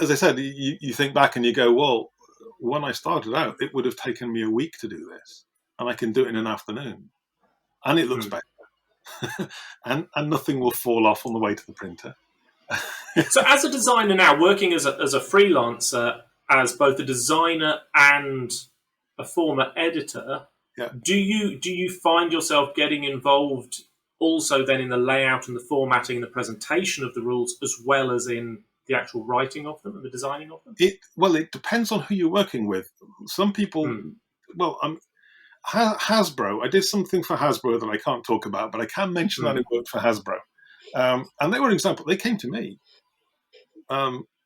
as I said, you think back and you go, well, when I started out, it would have taken me a week to do this, and I can do it in an afternoon, and it looks better, and nothing will fall off on the way to the printer. So, as a designer now, working as a freelancer, as both a designer and a former editor, do you find yourself getting involved also then in the layout and the formatting and the presentation of the rules, as well as in the actual writing of them and the designing of them? It depends on who you're working with. Some people, Hasbro, I did something for Hasbro that I can't talk about, but I can mention that it worked for Hasbro. And they were an example. They came to me,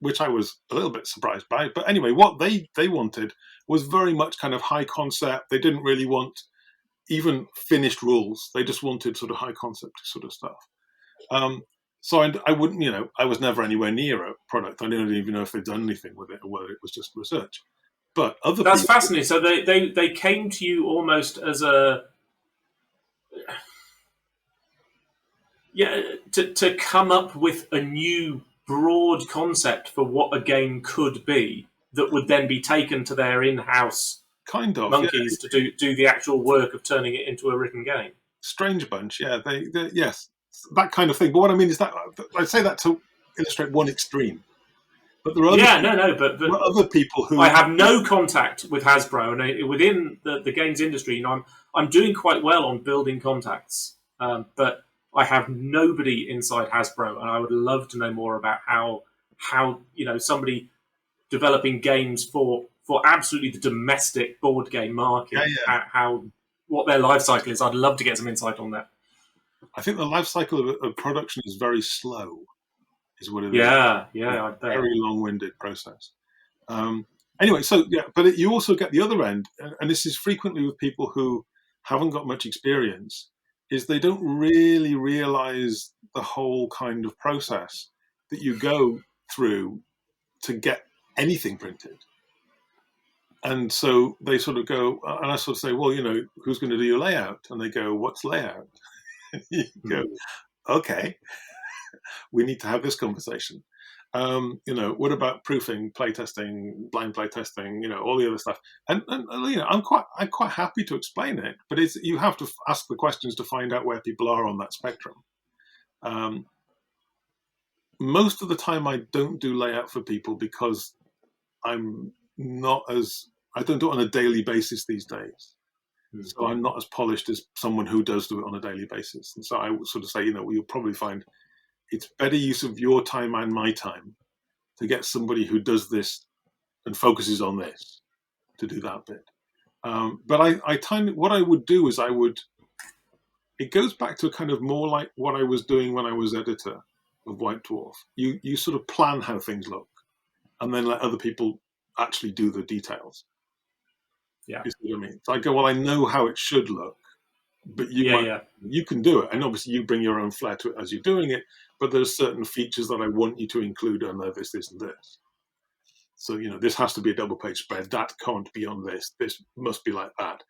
which I was a little bit surprised by. But anyway, what they wanted was very much kind of high concept. They didn't really want even finished rules. They just wanted sort of high concept sort of stuff. So I wouldn't, I was never anywhere near a product. I didn't even know if they'd done anything with it or whether it was just research. But that's fascinating. So they came to you almost as to come up with a new broad concept for what a game could be that would then be taken to their in-house monkeys to do the actual work of turning it into a written game. Strange bunch, they yes, that kind of thing. But what I mean is that I'd say that to illustrate one extreme. But there are but other people who I have no contact with Hasbro, and within the games industry, I'm doing quite well on building contacts, but I have nobody inside Hasbro, and I would love to know more about how somebody developing games for absolutely the domestic board game market, how what their life cycle is. I'd love to get some insight on that. I think the life cycle of production is very slow, is what it is. Yeah, I bet. Very long-winded process. Anyway, but you also get the other end, and this is frequently with people who haven't got much experience, is they don't really realize the whole kind of process that you go through to get anything printed. And so they sort of go, and I sort of say, well, who's going to do your layout? And they go, what's layout? You go, okay, we need to have this conversation. What about proofing, playtesting, blind playtesting, all the other stuff? And I'm quite happy to explain it, but you have to ask the questions to find out where people are on that spectrum. Most of the time, I don't do layout for people because I don't do it on a daily basis these days. So I'm not as polished as someone who does do it on a daily basis. And so I would sort of say, you'll probably find it's better use of your time and my time to get somebody who does this and focuses on this to do that bit. But what I would do is it goes back to kind of more like what I was doing when I was editor of White Dwarf. You sort of plan how things look and then let other people actually do the details. Yeah. You see what I mean? So I go, well, I know how it should look, but you can do it. And obviously you bring your own flair to it as you're doing it, but there's certain features that I want you to include on this, and this. So, this has to be a double page spread. That can't be on this. This must be like that.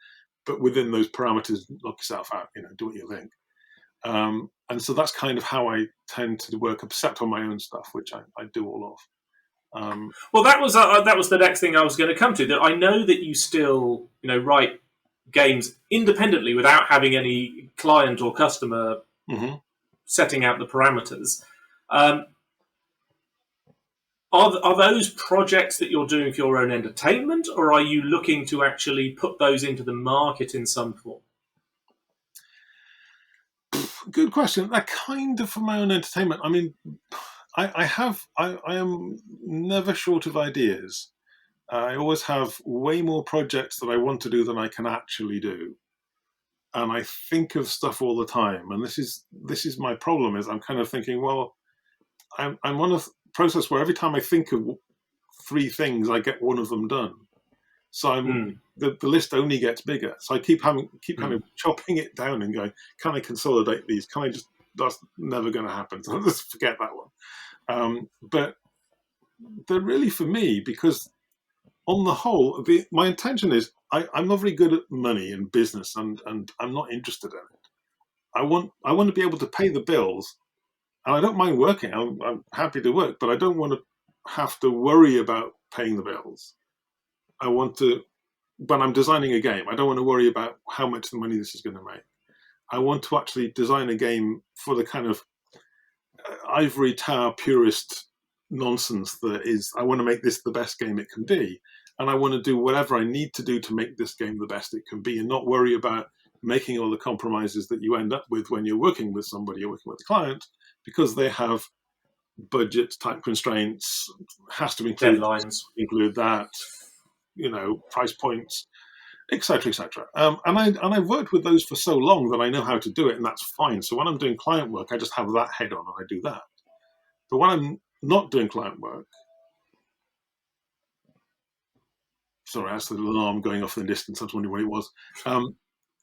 But within those parameters, knock yourself out, do what you think. And so that's kind of how I tend to work, except on my own stuff, which I do all of. Well, that was the next thing I was going to come to. That I know that you still, write games independently without having any client or customer setting out the parameters. Are those projects that you're doing for your own entertainment, or are you looking to actually put those into the market in some form? Good question. They're kind of for my own entertainment. I mean, I am never short of ideas. I always have way more projects that I want to do than I can actually do. And I think of stuff all the time. And this is my problem, is I'm kind of thinking, well, I'm on a process where every time I think of 3 things, I get one of them done. So the list only gets bigger. So I keep kind of chopping it down and going, can I consolidate these? That's never going to happen. So I'll just forget that one. But they're really for me because on the whole, my intention is I'm not very good at money and business, and I'm not interested in it. I want to be able to pay the bills, and I don't mind working. I'm happy to work, but I don't want to have to worry about paying the bills. I want to, when I'm designing a game, I don't want to worry about how much the money this is going to make. I want to actually design a game for the kind of ivory tower purist nonsense that is, I want to make this the best game it can be. And I want to do whatever I need to do to make this game the best it can be, and not worry about making all the compromises that you end up with when you're working with somebody or working with a client, because they have budget type constraints, has to include deadlines, include that, price points, etc., etc. And I've worked with those for so long that I know how to do it, and that's fine. So when I'm doing client work, I just have that head on and I do that. But when I'm not doing client work, sorry, that's the alarm going off in the distance. I was wondering what it was.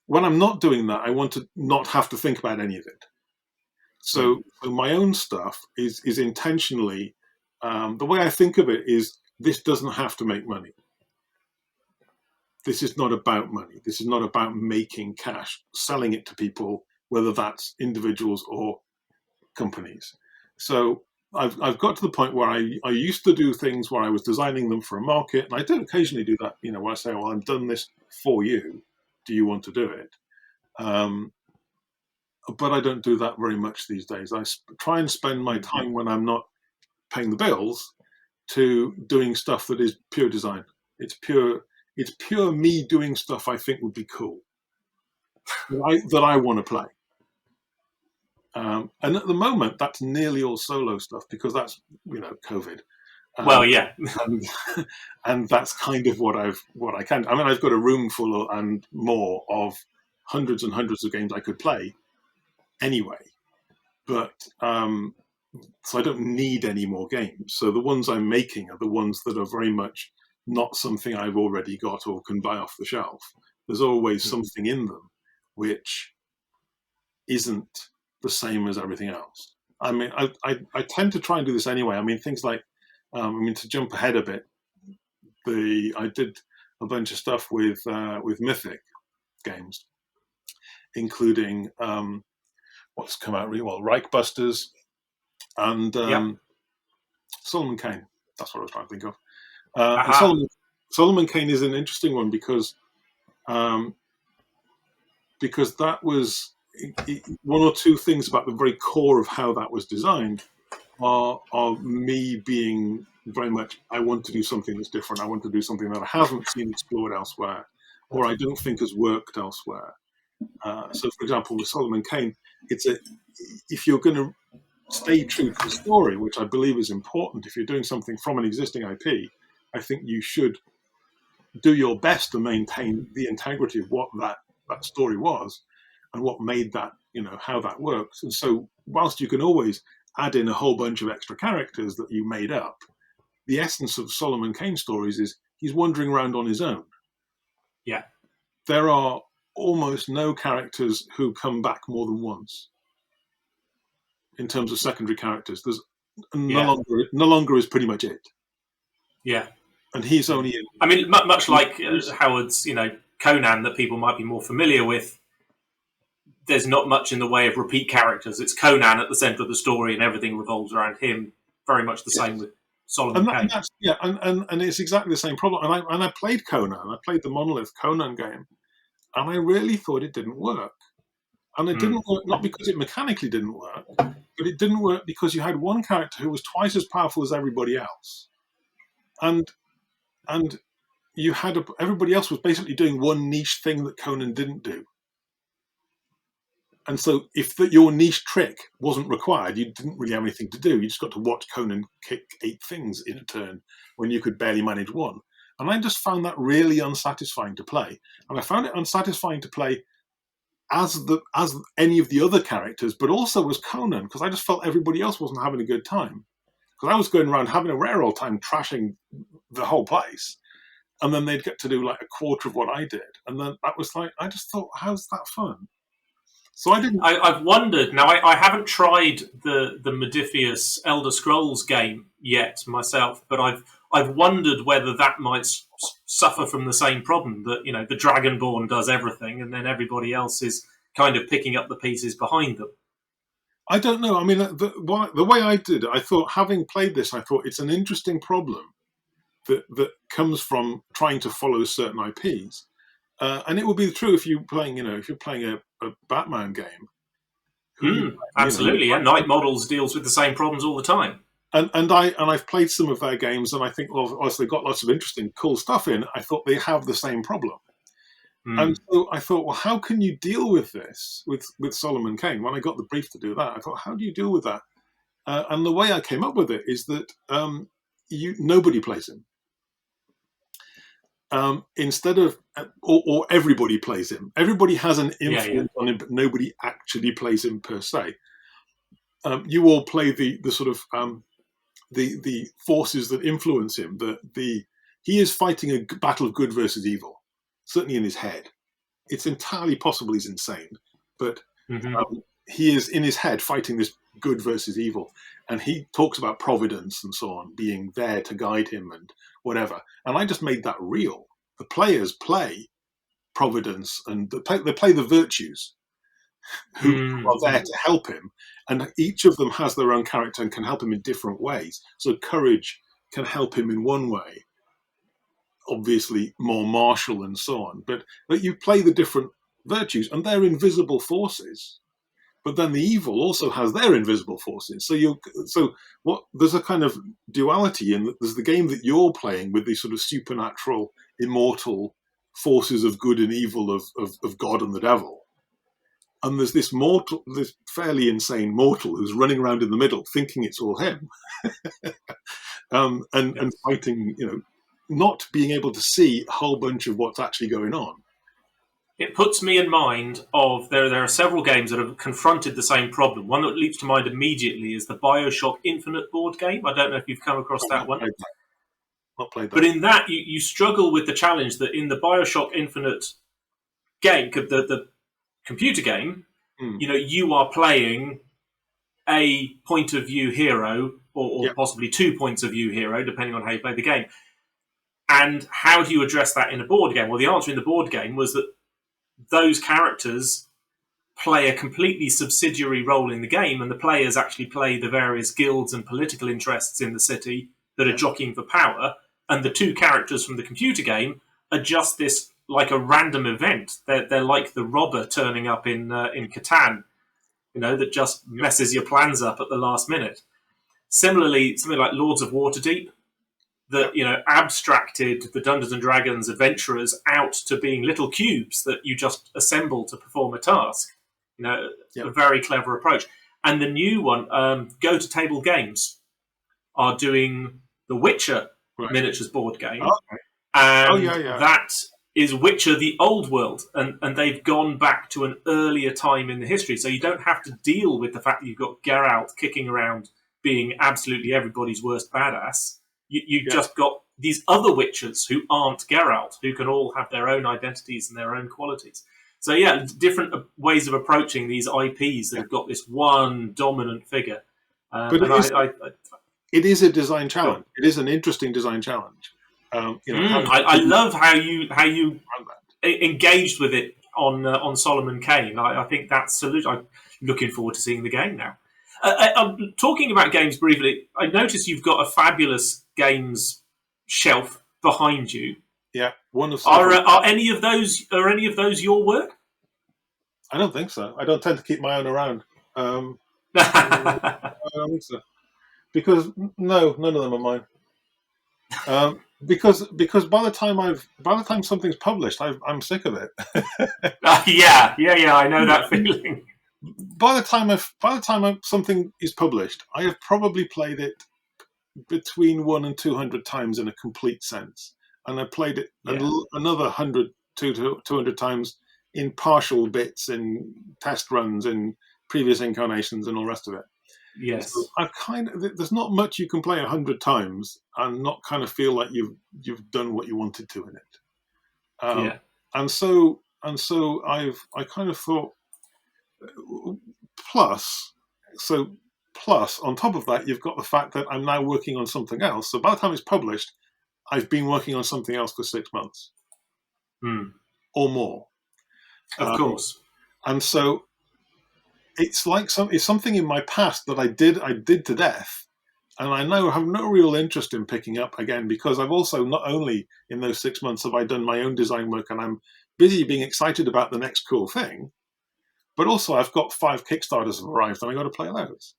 When I'm not doing that, I want to not have to think about any of it. So my own stuff is intentionally, the way I think of it is, this doesn't have to make money. This is not about money. This is not about making cash, selling it to people, whether that's individuals or companies. So I've got to the point where I used to do things where I was designing them for a market, and I do occasionally do that, where I say, well, I've done this for you. Do you want to do it? But I don't do that very much these days. I try and spend my time when I'm not paying the bills to doing stuff that is pure design. It's pure me doing stuff I think would be cool that I want to play. And at the moment, that's nearly all solo stuff because that's COVID. Well, yeah, and that's kind of what I can. I mean, I've got a room full and more of hundreds and hundreds of games I could play anyway, but so I don't need any more games. So the ones I'm making are the ones that are very much not something I've already got or can buy off the shelf. There's always something in them which isn't the same as everything else. I mean, I tend to try and do this anyway. I mean, things like, to jump ahead a bit, I did a bunch of stuff with Mythic games, including what's come out really well, Reichbusters and Solomon Kane. That's what I was trying to think of. And Solomon Kane is an interesting one because that was one or two things about the very core of how that was designed are me being very much, I want to do something that's different. I want to do something that I haven't seen explored elsewhere, or I don't think has worked elsewhere. So, for example, with Solomon Kane, if you're going to stay true to the story, which I believe is important, if you're doing something from an existing IP, I think you should do your best to maintain the integrity of what that story was and what made that, how that works. And so whilst you can always add in a whole bunch of extra characters that you made up, the essence of Solomon Kane stories is he's wandering around on his own. Yeah. There are almost no characters who come back more than once in terms of secondary characters. There's no longer is pretty much it. Yeah. And he's only in... I mean, much like Howard's, Conan that people might be more familiar with, there's not much in the way of repeat characters. It's Conan at the centre of the story and everything revolves around him. Very much the same with Solomon Kane. And it's exactly the same problem. And I played Conan. I played the Monolith Conan game. And I really thought it didn't work. And it didn't work, not because it mechanically didn't work, but it didn't work because you had one character who was twice as powerful as everybody else. And you had everybody else was basically doing one niche thing that Conan didn't do. And so if your niche trick wasn't required, you didn't really have anything to do. You just got to watch Conan kick 8 things in a turn when you could barely manage one. And I just found that really unsatisfying to play. And I found it unsatisfying to play as any of the other characters, but also as Conan, because I just felt everybody else wasn't having a good time. Because I was going around having a rare old time trashing the whole place. And then they'd get to do like a quarter of what I did. And then that was like, I just thought, how's that fun? So I didn't. I've wondered. Now, I haven't tried the Modiphius Elder Scrolls game yet myself, but I've wondered whether that might suffer from the same problem that the Dragonborn does everything, and then everybody else is kind of picking up the pieces behind them. I don't know. I mean, the way I did it, I thought, having played this, I thought it's an interesting problem that comes from trying to follow certain IPs. And it will be true if you're playing, if you're playing a Batman game. Absolutely, Night Models deals with the same problems all the time. And I've played some of their games, and I think, well, whilst they've got lots of interesting, cool stuff in, I thought they have the same problem. And so I thought, well, how can you deal with this with Solomon Kane? When I got the brief to do that, I thought, how do you deal with that? And the way I came up with it is that nobody plays him. Instead of, or everybody plays him. Everybody has an influence on him, but nobody actually plays him per se. You all play the sort of the forces that influence him. He is fighting a battle of good versus evil, certainly in his head. It's entirely possible he's insane, but he is in his head fighting this good versus evil. And he talks about providence and so on, being there to guide him and whatever. And I just made that real. The players play providence and they play the virtues who are there to help him. And each of them has their own character and can help him in different ways. So courage can help him in one way, obviously more martial and so on. But you play the different virtues and they're invisible forces. but then the evil also has their invisible forces. There's a kind of duality in that there's the game that you're playing with these sort of supernatural, immortal forces of good and evil of God and the devil. And there's this fairly insane mortal who's running around in the middle thinking it's all him. And fighting, not being able to see a whole bunch of what's actually going on. It puts me in mind of there are several games that have confronted the same problem. One that leaps to mind immediately is the BioShock Infinite board game. I don't know if you've come across that one. Not played that. But in that, you struggle with the challenge that in the BioShock Infinite game, the computer game, you are playing a point of view hero or possibly 2 points of view hero, depending on how you play the game. And how do you address that in a board game? Well, the answer in the board game was that those characters play a completely subsidiary role in the game, and the players actually play the various guilds and political interests in the city that are jockeying for power, and the two characters from the computer game are just this, like a random event. They're like the robber turning up in Catan, that just messes your plans up at the last minute. Similarly, something like Lords of Waterdeep, that abstracted the Dungeons and Dragons adventurers out to being little cubes that you just assemble to perform a task. A very clever approach. And the new one, Go to Table Games, are doing the Witcher miniatures board game, and that is Witcher: The Old World, and they've gone back to an earlier time in the history, so you don't have to deal with the fact that you've got Geralt kicking around being absolutely everybody's worst badass. You just got these other Witchers who aren't Geralt, who can all have their own identities and their own qualities. So different ways of approaching these IPs that have got this one dominant figure. But it is a design challenge. It is an interesting design challenge. I love how you engaged with it on Solomon Kane. I think that's salute. I'm looking forward to seeing the game now. I'm talking about games briefly. I notice you've got a fabulous games shelf behind you. Yeah, one of are any of those your work? I don't think so. I don't tend to keep my own around. I don't think so. Because none of them are mine. Because by the time something's published, I'm sick of it. Yeah. I know that feeling. By the time something is published, I have probably played it between 100 and 200 times in a complete sense, and I played it another 100 to 200 times in partial bits, in test runs, in previous incarnations, and all the rest of it. Yes, so there's not much you can play 100 times and not kind of feel like you've done what you wanted to in it. And so I kind of thought. Plus, on top of that, you've got the fact that I'm now working on something else. So by the time it's published, I've been working on something else for 6 months or more. Of course. And so it's like it's something in my past that I did to death, and I now have no real interest in picking up again, because I've also, not only in those 6 months have I done my own design work and I'm busy being excited about the next cool thing, but also I've got 5 Kickstarters have arrived and I got to play those.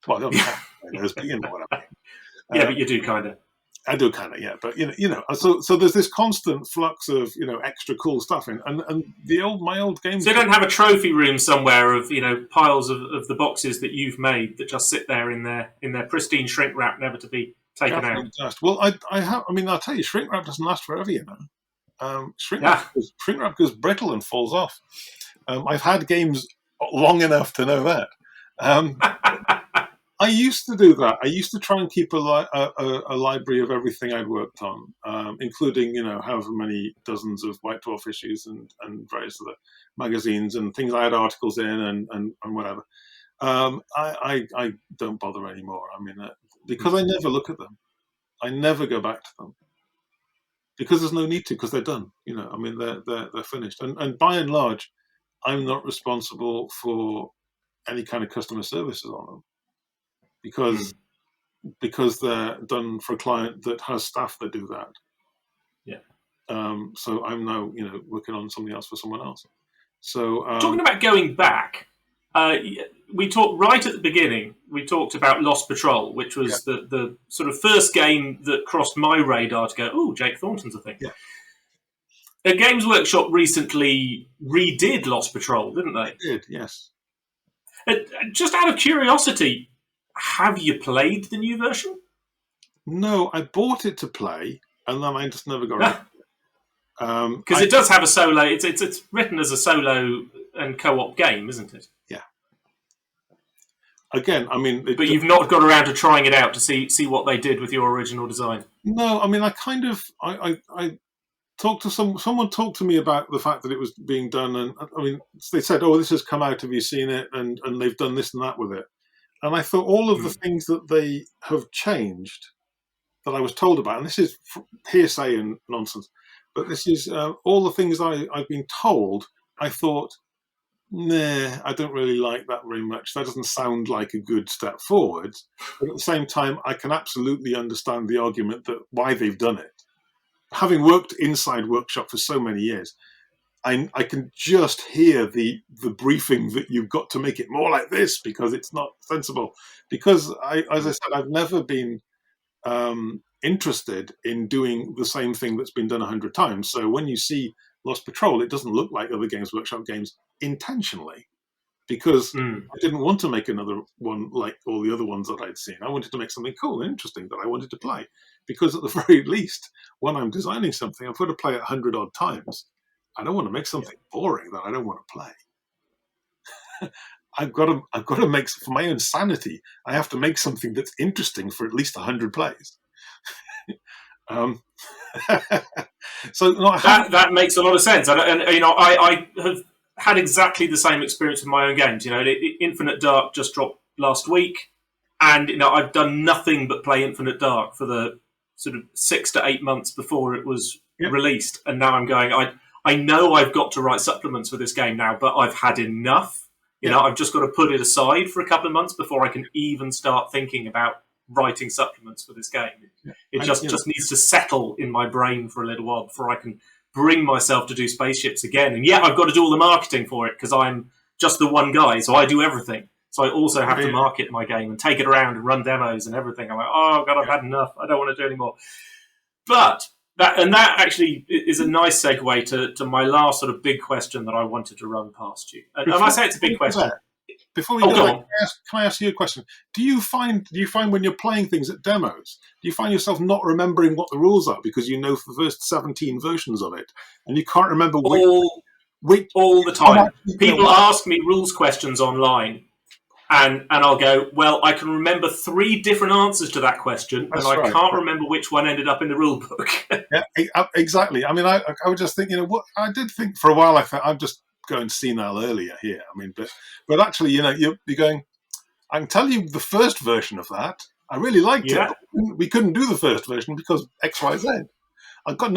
Well, I don't play those, but whatever. But you do kind of. I do kind of, yeah. But so there's this constant flux of extra cool stuff in, and my old games. So you don't have a trophy room somewhere of piles of the boxes that you've made that just sit there in their pristine shrink wrap, never to be taken out. Well, I have. I mean, I'll tell you, shrink wrap doesn't last forever, Shrink wrap goes brittle and falls off. I've had games long enough to know that. I used to do that. I used to try and keep a library of everything I'd worked on, including, however many dozens of White Dwarf issues and various other magazines and things I had articles in and whatever. I don't bother anymore. I mean, because I never look at them. I never go back to them. Because there's no need to, because they're done. I mean, they're finished. And by and large, I'm not responsible for any kind of customer services on them. Because they're done for a client that has staff that do that. Yeah. So I'm now, working on something else for someone else. So talking about going back, We talked right at the beginning. We talked about Lost Patrol, which was the sort of first game that crossed my radar to go, oh, Jake Thornton's a thing. Yeah. A Games Workshop recently redid Lost Patrol, didn't they? They did, yes. Just out of curiosity, have you played the new version? No, I bought it to play, and then I just never got around. Because it does have a solo. It's written as a solo and co-op game, isn't it? Yeah. Again, I mean, but you've not got around to trying it out to see what they did with your original design. No, I mean, I talked to someone talked to me about the fact that it was being done, and I mean, they said, "Oh, this has come out. Have you seen it?" And they've done this and that with it. And I thought all of the things that they have changed that I was told about, and this is hearsay and nonsense, but this is all the things I've been told. I thought, nah, I don't really like that very much. That doesn't sound like a good step forward. But at the same time, I can absolutely understand the argument that why they've done it. Having worked inside Workshop for so many years, I can just hear the briefing that you've got to make it more like this because it's not sensible. Because, as I said, I've never been interested in doing the same thing that's been done 100 times. So when you see Lost Patrol, it doesn't look like other Games Workshop games intentionally, because I didn't want to make another one like all the other ones that I'd seen. I wanted to make something cool and interesting that I wanted to play, because at the very least, when I'm designing something, I've got to play it 100 odd times. I don't want to make something boring that I don't want to play. I've got to make, for my own sanity, I have to make something that's interesting for at least 100 plays. So that makes a lot of sense, and I have had exactly the same experience with my own games. Infinite Dark just dropped last week, and I've done nothing but play Infinite Dark for the sort of 6 to 8 months before it was released, and now I'm going. I know I've got to write supplements for this game now, but I've had enough. I've just got to put it aside for a couple of months before I can even start thinking about writing supplements for this game. It just needs to settle in my brain for a little while before I can bring myself to do spaceships again. And I've got to do all the marketing for it because I'm just the one guy, so I do everything. So I also have to market my game and take it around and run demos and everything. I'm like, oh God, I've had enough. I don't want to do anymore. But that actually is a nice segue to my last sort of big question that I wanted to run past you. And I say it's a big question. Before we go, can I ask you a question? Do you find when you're playing things at demos, do you find yourself not remembering what the rules are because you know the first 17 versions of it and you can't remember which all the time? People ask me rules questions online, and I'll go, well, I can remember 3 different answers to that question, and I can't remember which one ended up in the rule book. Yeah, exactly. I mean, I was just thinking, what I did think for a while. I thought I'm just going senile earlier here. I mean, but actually, you're going. I can tell you the first version of that. I really liked it. We couldn't do the first version because X, Y, Z. I can't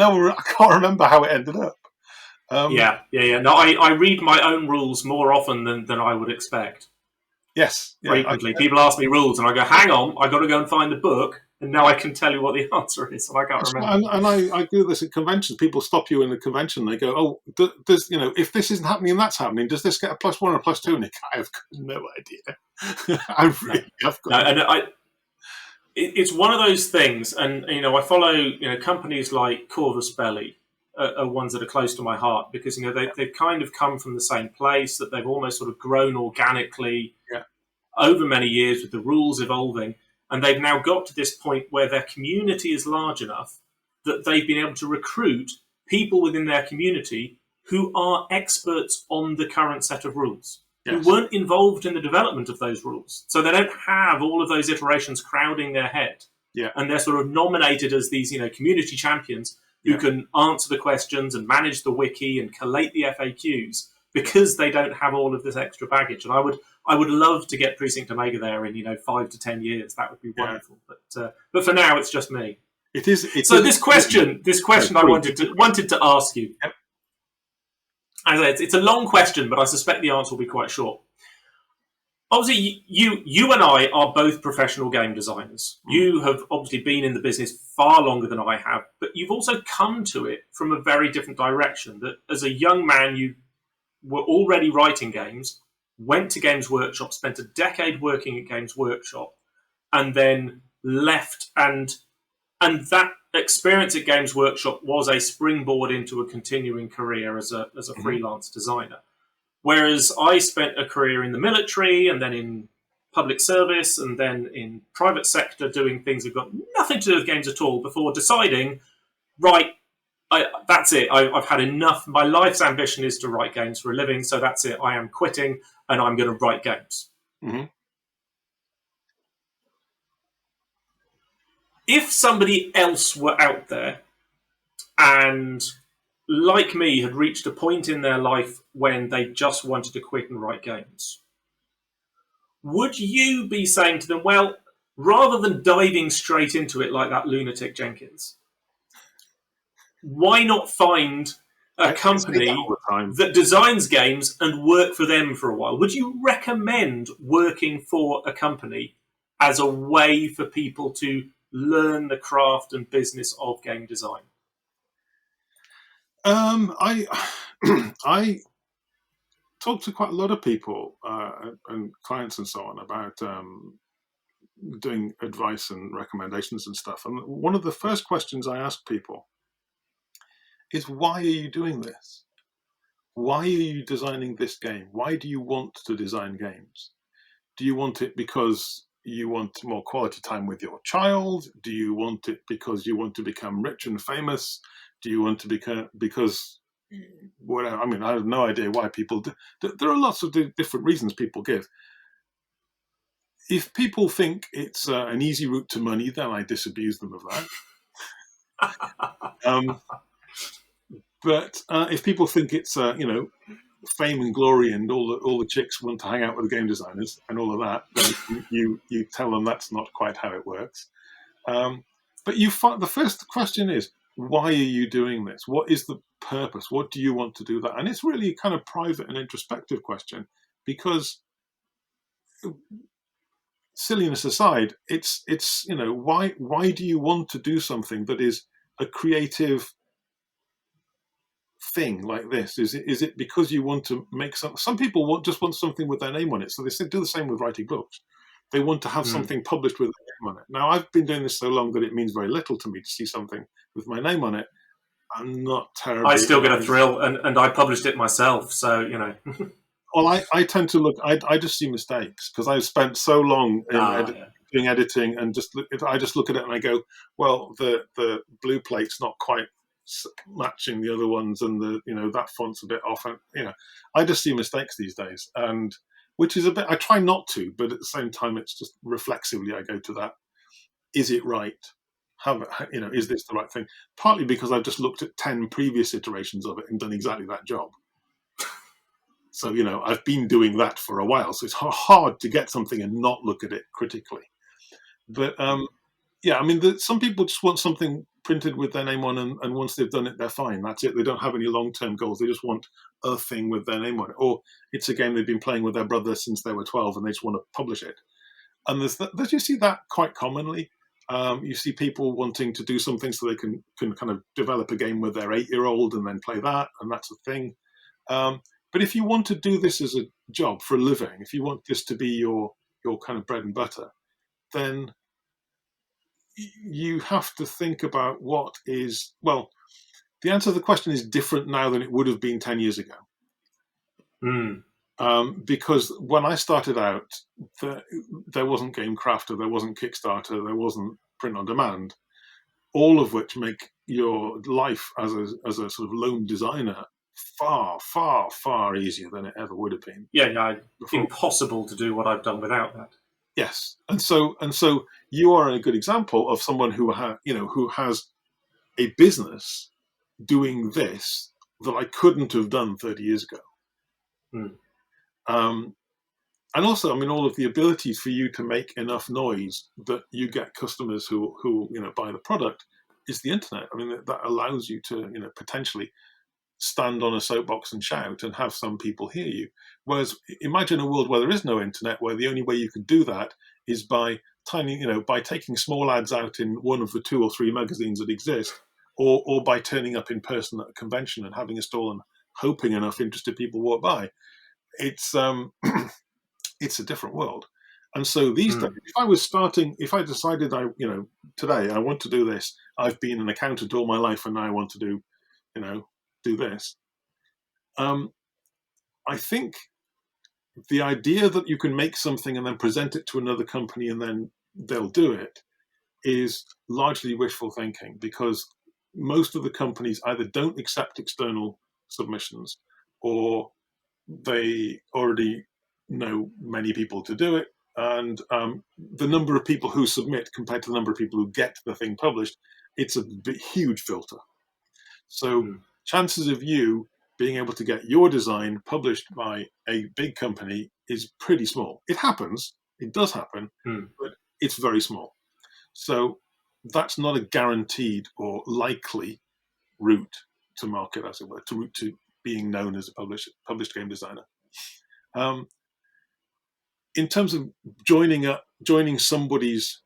remember how it ended up. No, I read my own rules more often than I would expect. Yes, frequently. People ask me rules, and I go, "Hang on, I got to go and find the book." And now I can tell you what the answer is, and I can't remember. And I do this at conventions. People stop you in the convention. They go, "Oh, does if this isn't happening and that's happening, does this get a +1 or +2?" And I have no idea. It's one of those things, and I follow companies like Corvus Belli are ones that are close to my heart because they've kind of come from the same place, that they've almost sort of grown organically over many years with the rules evolving. And they've now got to this point where their community is large enough that they've been able to recruit people within their community who are experts on the current set of rules, who weren't involved in the development of those rules. So they don't have all of those iterations crowding their head. Yeah. And they're sort of nominated as these, community champions who can answer the questions and manage the wiki and collate the FAQs because they don't have all of this extra baggage. And I would love to get Precinct Omega there in 5 to 10 years. That would be wonderful. But for now, it's just me. It is. This question I wanted to ask you. Yep. As I say, it's a long question, but I suspect the answer will be quite short. Obviously, you and I are both professional game designers. You have obviously been in the business far longer than I have, but you've also come to it from a very different direction. That as a young man, you were already writing games, went to Games Workshop, spent a decade working at Games Workshop, and then left. And that experience at Games Workshop was a springboard into a continuing career as a freelance designer. Whereas I spent a career in the military and then in public service and then in private sector doing things that got nothing to do with games at all before deciding, right, that's it. I've had enough. My life's ambition is to write games for a living, so that's it. I am quitting and I'm going to write games. Mm-hmm. If somebody else were out there and, like me, had reached a point in their life when they just wanted to quit and write games, would you be saying to them, well, rather than diving straight into it like that lunatic Jenkins, why not find a company that designs games and work for them for a while? Would you recommend working for a company as a way for people to learn the craft and business of game design? I talk to quite a lot of people and clients and so on about doing advice and recommendations and stuff. And one of the first questions I ask people is, why are you doing this? Why are you designing this game? Why do you want to design games? Do you want it because you want more quality time with your child? Do you want it because you want to become rich and famous? Do you want to become, because whatever? I mean, I have no idea why people do. There are lots of different reasons people give. If people think it's an easy route to money, then I disabuse them of that. But if people think it's fame and glory and all the chicks want to hang out with the game designers and all of that, then you tell them that's not quite how it works. But the first question is, why are you doing this? What is the purpose? What do you want to do that? And it's really a kind of private and introspective question, because silliness aside, it's why do you want to do something that is a creative thing like this? Is it because you want to make some people just want something with their name on it, so they do the same with writing books. They want to have something published with their name on it. Now, I've been doing this so long that it means very little to me to see something with my name on it. I'm not terribly... I still get a thrill, and I published it myself, so, Well, I tend to look... I just see mistakes, because I've spent so long doing editing, and I just look at it and I go, well, the blue plate's not quite matching the other ones, and that font's a bit off. And, I just see mistakes these days, and which is a bit... I try not to, but at the same time, it's just reflexively I go to that. Is it right? Is this the right thing? Partly because I've just looked at 10 previous iterations of it and done exactly that job. So, I've been doing that for a while. So it's hard to get something and not look at it critically. But, some people just want something printed with their name on, and once they've done it, they're fine. That's it. They don't have any long-term goals. They just want a thing with their name on it. Or it's a game they've been playing with their brother since they were 12 and they just want to publish it. And you see that quite commonly. You see people wanting to do something so they can kind of develop a game with their 8-year-old and then play that, and that's a thing. But if you want to do this as a job for a living, if you want this to be your kind of bread and butter, then you have to think about what is... Well, the answer to the question is different now than it would have been 10 years ago. Because when I started out, there wasn't Game Crafter, there wasn't Kickstarter, there wasn't print on demand, all of which make your life as a sort of lone designer far, far, far easier than it ever would have been. Yeah, impossible to do what I've done without that. Yes, and so you are a good example of someone who has a business doing this that I couldn't have done 30 years ago. And also, all of the abilities for you to make enough noise that you get customers who buy the product is the internet. That allows you to potentially stand on a soapbox and shout and have some people hear you. Whereas imagine a world where there is no internet, where the only way you could do that is by taking small ads out in one of the 2 or 3 magazines that exist, or by turning up in person at a convention and having a stall and hoping enough interested people walk by. it's it's a different world. And so these days, if I decided today I want to do this, I've been an accountant all my life and now I want to do this. I think the idea that you can make something and then present it to another company and then they'll do it is largely wishful thinking, because most of the companies either don't accept external submissions or they already know many people to do it. And the number of people who submit compared to the number of people who get the thing published, it's a huge filter. So chances of you being able to get your design published by a big company is pretty small. It happens, it does happen, but it's very small. So that's not a guaranteed or likely route to market, as it were, to route to being known as a published game designer. In terms of joining somebody's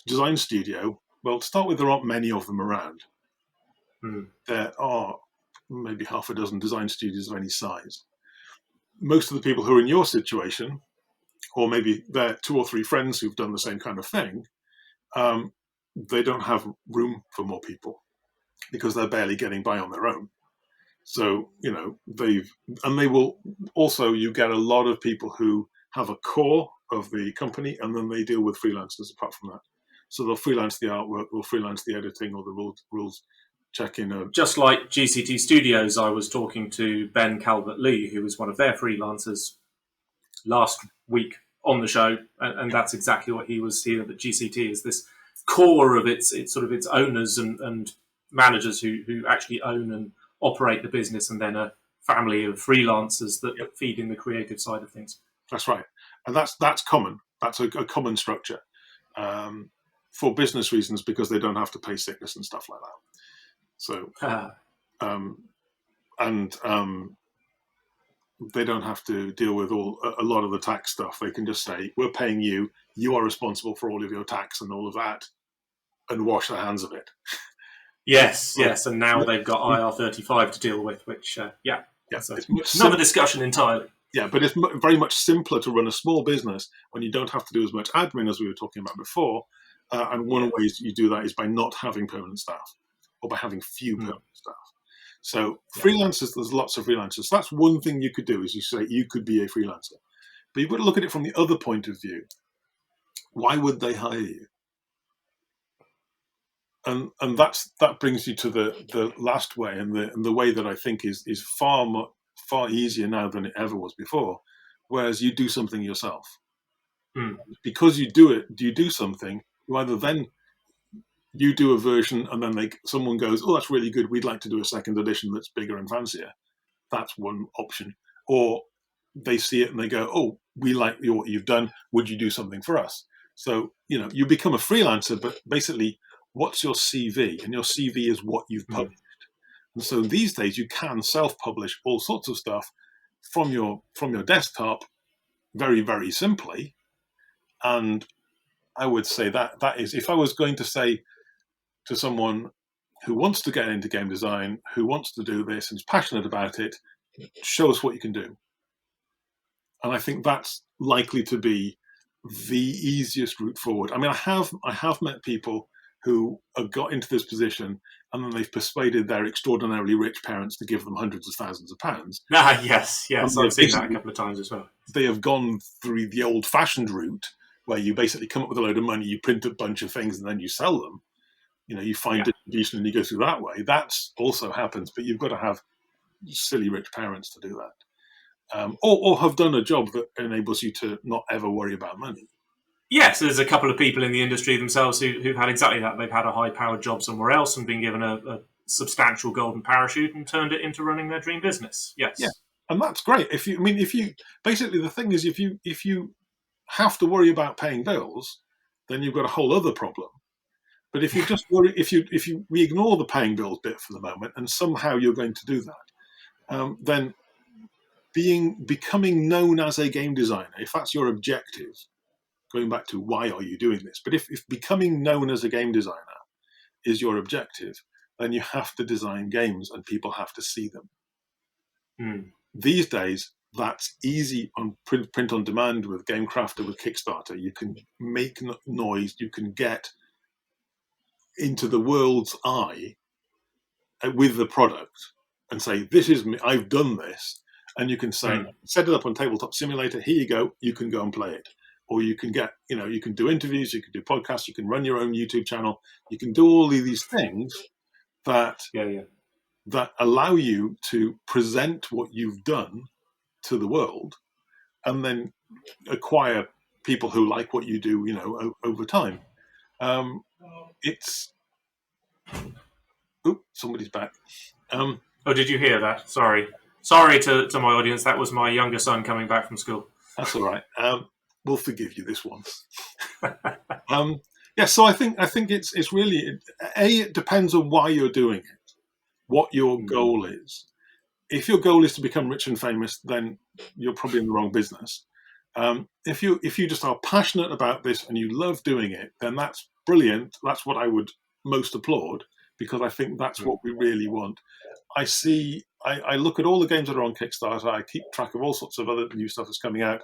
design studio, well, to start with, there aren't many of them around. There are maybe half a dozen design studios of any size. Most of the people who are in your situation, or maybe they're 2 or 3 friends who've done the same kind of thing, they don't have room for more people because they're barely getting by on their own. So, they will also, you get a lot of people who have a core of the company and then they deal with freelancers apart from that. So they'll freelance the artwork, they'll freelance the editing or the rules checking. Just like GCT Studios, I was talking to Ben Calvert-Lee, who was one of their freelancers last week on the show, and that's exactly what he was here. That GCT is this core of its owners and managers who actually own and operate the business, and then a family of freelancers that feed in the creative side of things. That's right, and that's common. That's a common structure for business reasons, because they don't have to pay sickness and stuff like that. So, they don't have to deal with a lot of the tax stuff. They can just say, "We're paying you. You are responsible for all of your tax and all of that," and wash their hands of it. Yes. And now they've got IR35 to deal with, which, it's another discussion entirely. Yeah, but it's very much simpler to run a small business when you don't have to do as much admin as we were talking about before. And one of the ways you do that is by not having permanent staff, or by having few permanent staff. So freelancers, there's lots of freelancers. So that's one thing you could do, is you say you could be a freelancer. But you've got to look at it from the other point of view. Why would they hire you? And that brings you to the last way, and the way that I think is far easier now than it ever was before, whereas you do something yourself. Because you do something, you either then you do a version and then someone goes, "Oh, that's really good, we'd like to do a second edition that's bigger and fancier." That's one option. Or they see it and they go, "Oh, we like what you've done, would you do something for us?" So, you become a freelancer, but basically, what's your CV? And your CV is what you've published. And so these days you can self-publish all sorts of stuff from your desktop very, very simply. And I would say that is, if I was going to say to someone who wants to get into game design, who wants to do this and is passionate about it, show us what you can do. And I think that's likely to be the easiest route forward. I mean, I have met people who have got into this position and then they've persuaded their extraordinarily rich parents to give them hundreds of thousands of pounds. Yes, I've seen that a couple of times as well. They have gone through the old-fashioned route, where you basically come up with a load of money, you print a bunch of things, and then you sell them. You find distribution and you go through that way. That also happens, but you've got to have silly rich parents to do that. Or have done a job that enables you to not ever worry about money. Yes, there's a couple of people in the industry themselves who've had exactly that. They've had a high-powered job somewhere else and been given a substantial golden parachute and turned it into running their dream business. Yes. Yeah, and that's great. Basically the thing is, if you have to worry about paying bills, then you've got a whole other problem. But if you just worry, we ignore the paying bills bit for the moment, and somehow you're going to do that, then becoming known as a game designer, if that's your objective, going back to why are you doing this, but if becoming known as a game designer is your objective, then you have to design games and people have to see them. These days, that's easy on print on demand with GameCrafter, with Kickstarter. You can make noise, you can get into the world's eye with the product and say, this is me, I've done this. And you can say, set it up on Tabletop Simulator, here you go, you can go and play it. Or you can get, you can do interviews, you can do podcasts, you can run your own YouTube channel, you can do all of these things that that allow you to present what you've done to the world, and then acquire people who like what you do, over time. It's somebody's back. Oh, did you hear that? Sorry to my audience. That was my younger son coming back from school. That's all right. We'll forgive you this once. So I think it's really it depends on why you're doing it, what your goal is. If your goal is to become rich and famous, then you're probably in the wrong business. If you just are passionate about this and you love doing it, then that's brilliant. That's what I would most applaud, because I think that's what we really want. I look at all the games that are on Kickstarter. I keep track of all sorts of other new stuff that's coming out.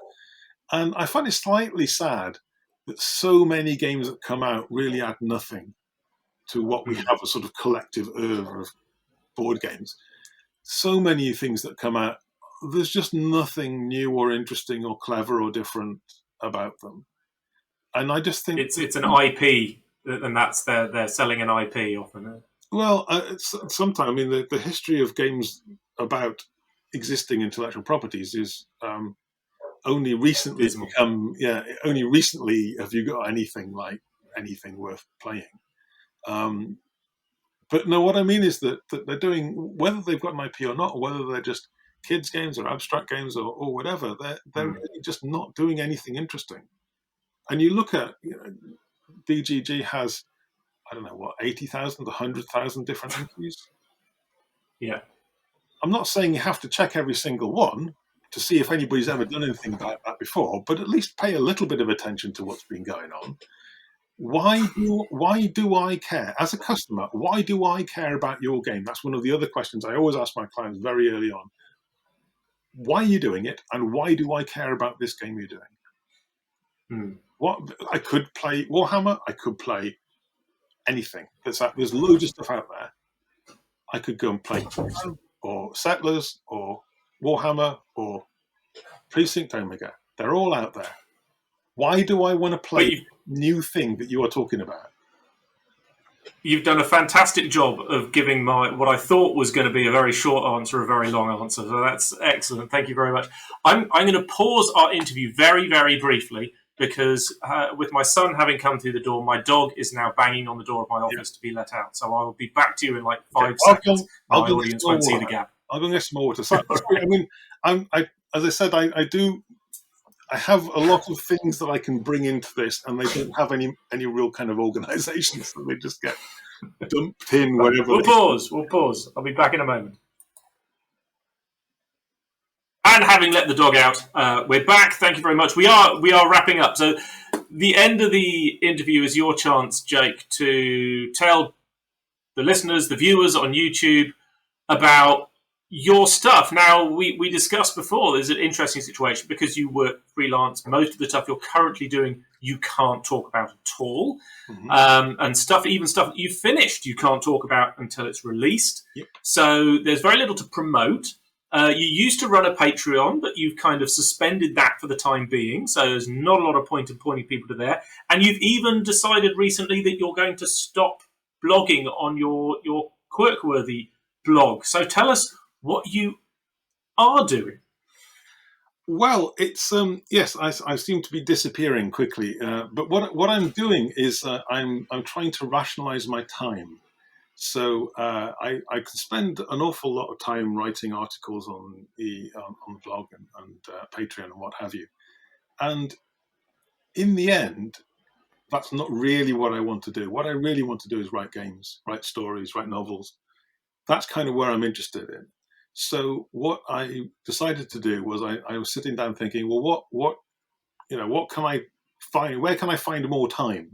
And I find it slightly sad that so many games that come out really add nothing to what we have, a sort of collective oeuvre of board games. So many things that come out, there's just nothing new or interesting or clever or different about them. And I just think it's an IP, and that's they're selling an IP often. Well, sometimes, I mean, the history of games about existing intellectual properties is only recently only recently have you got anything worth playing. But no, what I mean is that they're doing, whether they've got an IP or not, or whether they're just kids games or abstract games or whatever, they're really just not doing anything interesting. And you look at, BGG has, I don't know, what, 80,000, 100,000 different entries? Yeah. I'm not saying you have to check every single one to see if anybody's ever done anything like that before, but at least pay a little bit of attention to what's been going on. Why do I care? As a customer, why do I care about your game? That's one of the other questions I always ask my clients very early on. Why are you doing it, and why do I care about this game you're doing? What I could play Warhammer, I could play anything. There's loads of stuff out there. I could go and play or Settlers or Warhammer or Precinct Omega. They're all out there. Why do I want to play new thing that you are talking about? You've done a fantastic job of giving what I thought was going to be a very short answer, a very long answer. So that's excellent. Thank you very much. I'm going to pause our interview very, very briefly, because with my son having come through the door, my dog is now banging on the door of my office to be let out. So I will be back to you in like 5 seconds. My audience won't see the gap. I'll go and get some more water. Sorry, I mean, as I said, I have a lot of things that I can bring into this, and they don't have any real kind of organisation, so they just get dumped in wherever. We'll pause. I'll be back in a moment. And having let the dog out, we're back. Thank you very much. We are wrapping up. So the end of the interview is your chance, Jake, to tell the listeners, the viewers on YouTube, about your stuff. Now, we discussed before, there's an interesting situation because you work freelance. Most of the stuff you're currently doing, you can't talk about at all. And even stuff that you've finished, you can't talk about until it's released. Yep. So there's very little to promote. You used to run a Patreon, but you've kind of suspended that for the time being. So there's not a lot of point in pointing people to there. And you've even decided recently that you're going to stop blogging on your Quirkworthy blog. So tell us what you are doing. Well, it's yes, I seem to be disappearing quickly. But what I'm doing is I'm trying to rationalize my time. So I can spend an awful lot of time writing articles on the blog and Patreon and what have you. And in the end, that's not really what I want to do. What I really want to do is write games, write stories, write novels. That's kind of where I'm interested in. So what I decided to do was I was sitting down thinking, well, what can I find? Where can I find more time?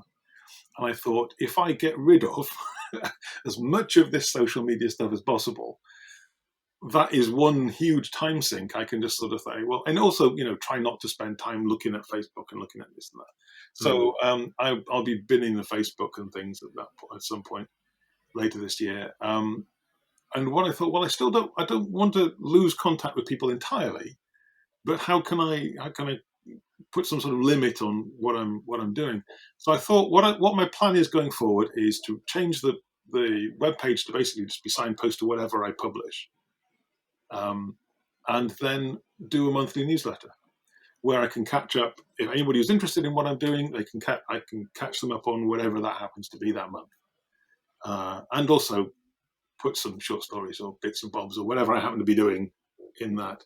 And I thought, if I get rid of as much of this social media stuff as possible, that is one huge time sink. I can just sort of say, well, and also, try not to spend time looking at Facebook and looking at this and that. So I'll be binning the Facebook and things at some point later this year. And what I thought, well, I don't want to lose contact with people entirely, but how can I put some sort of limit on what I'm doing? So I thought what my plan is going forward is to change the webpage to basically just be signpost to whatever I publish, and then do a monthly newsletter where I can catch up. If anybody who's interested in what I'm doing, I can catch them up on whatever that happens to be that month, and also put some short stories or bits and bobs or whatever I happen to be doing in that.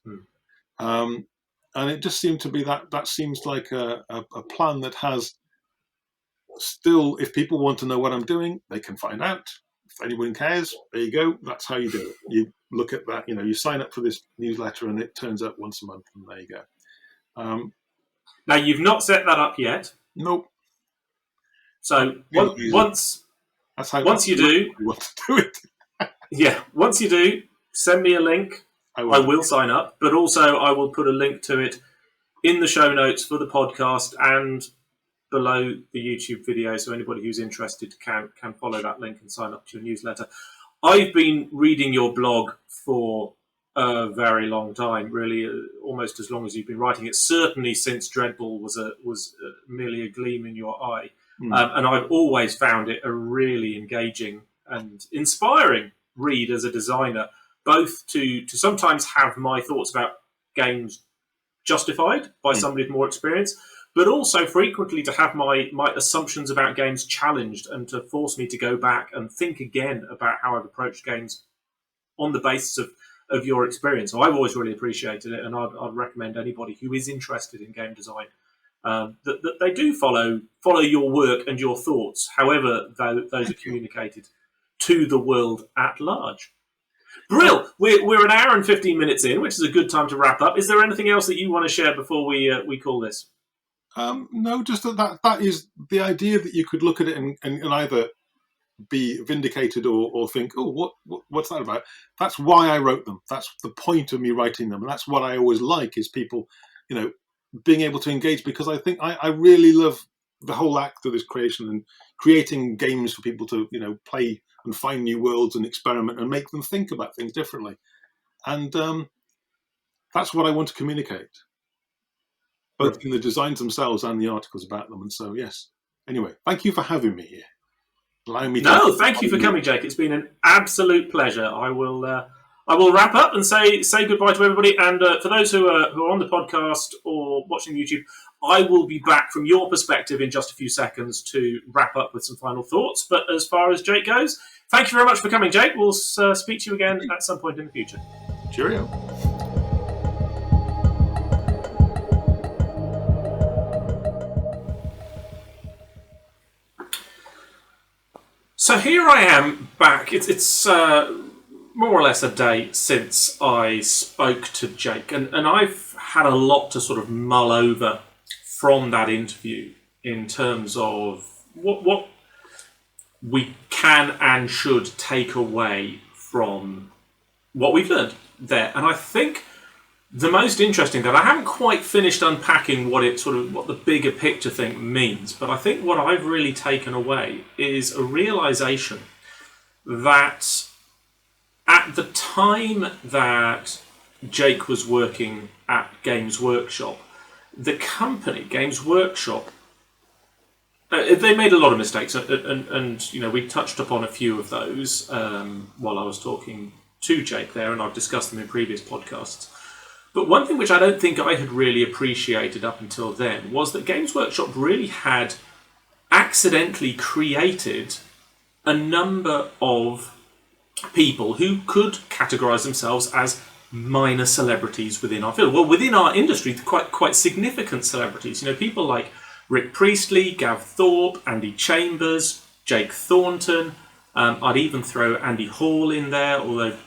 And it just seemed to be that seems like a plan that has still, if people want to know what I'm doing, they can find out. If anyone cares, there you go. That's how you do it. You look at that, you sign up for this newsletter and it turns up once a month, and there you go. Now, you've not set that up yet. Nope. So once you do, you want to do it. Yeah, once you do, send me a link. I will sign up, but also I will put a link to it in the show notes for the podcast and below the YouTube video, so anybody who's interested can follow that link and sign up to your newsletter. I've been reading your blog for a very long time, really, almost as long as you've been writing it. Certainly since Dreadball was merely a gleam in your eye, and I've always found it a really engaging and inspiring read as a designer, both to sometimes have my thoughts about games justified by somebody with more experience, but also frequently to have my assumptions about games challenged and to force me to go back and think again about how I've approached games on the basis of your experience. So I've always really appreciated it, and I'd recommend anybody who is interested in game design that they do follow your work and your thoughts, however those are communicated to the world at large. Brill! We're an hour and 15 minutes in, which is a good time to wrap up. Is there anything else that you want to share before we call this? No, just that is the idea that you could look at it and either be vindicated or think, oh, what's that about? That's why I wrote them. That's the point of me writing them, and that's what I always like is people, being able to engage, because I think I really love the whole act of this creation and creating games for people to play and find new worlds and experiment and make them think about things differently. And that's what I want to communicate, both in the designs themselves and the articles about them. And so, yes. Anyway, thank you for having me here. Allowing me to thank you for coming, Jake. It's been an absolute pleasure. I will wrap up and say goodbye to everybody. And for those who are on the podcast or watching YouTube, I will be back from your perspective in just a few seconds to wrap up with some final thoughts. But as far as Jake goes, thank you very much for coming, Jake. We'll speak to you again at some point in the future. Cheerio. So here I am back. It's more or less a day since I spoke to Jake, and I've had a lot to sort of mull over from that interview in terms of what we can and should take away from what we've learned there. And I think the most interesting that I haven't quite finished unpacking what the bigger picture thing means, but I think what I've really taken away is a realization that at the time that Jake was working at Games Workshop, the company, Games Workshop, they made a lot of mistakes, and we touched upon a few of those while I was talking to Jake there, and I've discussed them in previous podcasts. But one thing which I don't think I had really appreciated up until then was that Games Workshop really had accidentally created a number of people who could categorise themselves as minor celebrities within our field. Well, within our industry, quite significant celebrities. People like Rick Priestley, Gav Thorpe, Andy Chambers, Jake Thornton. I'd even throw Andy Hall in there, although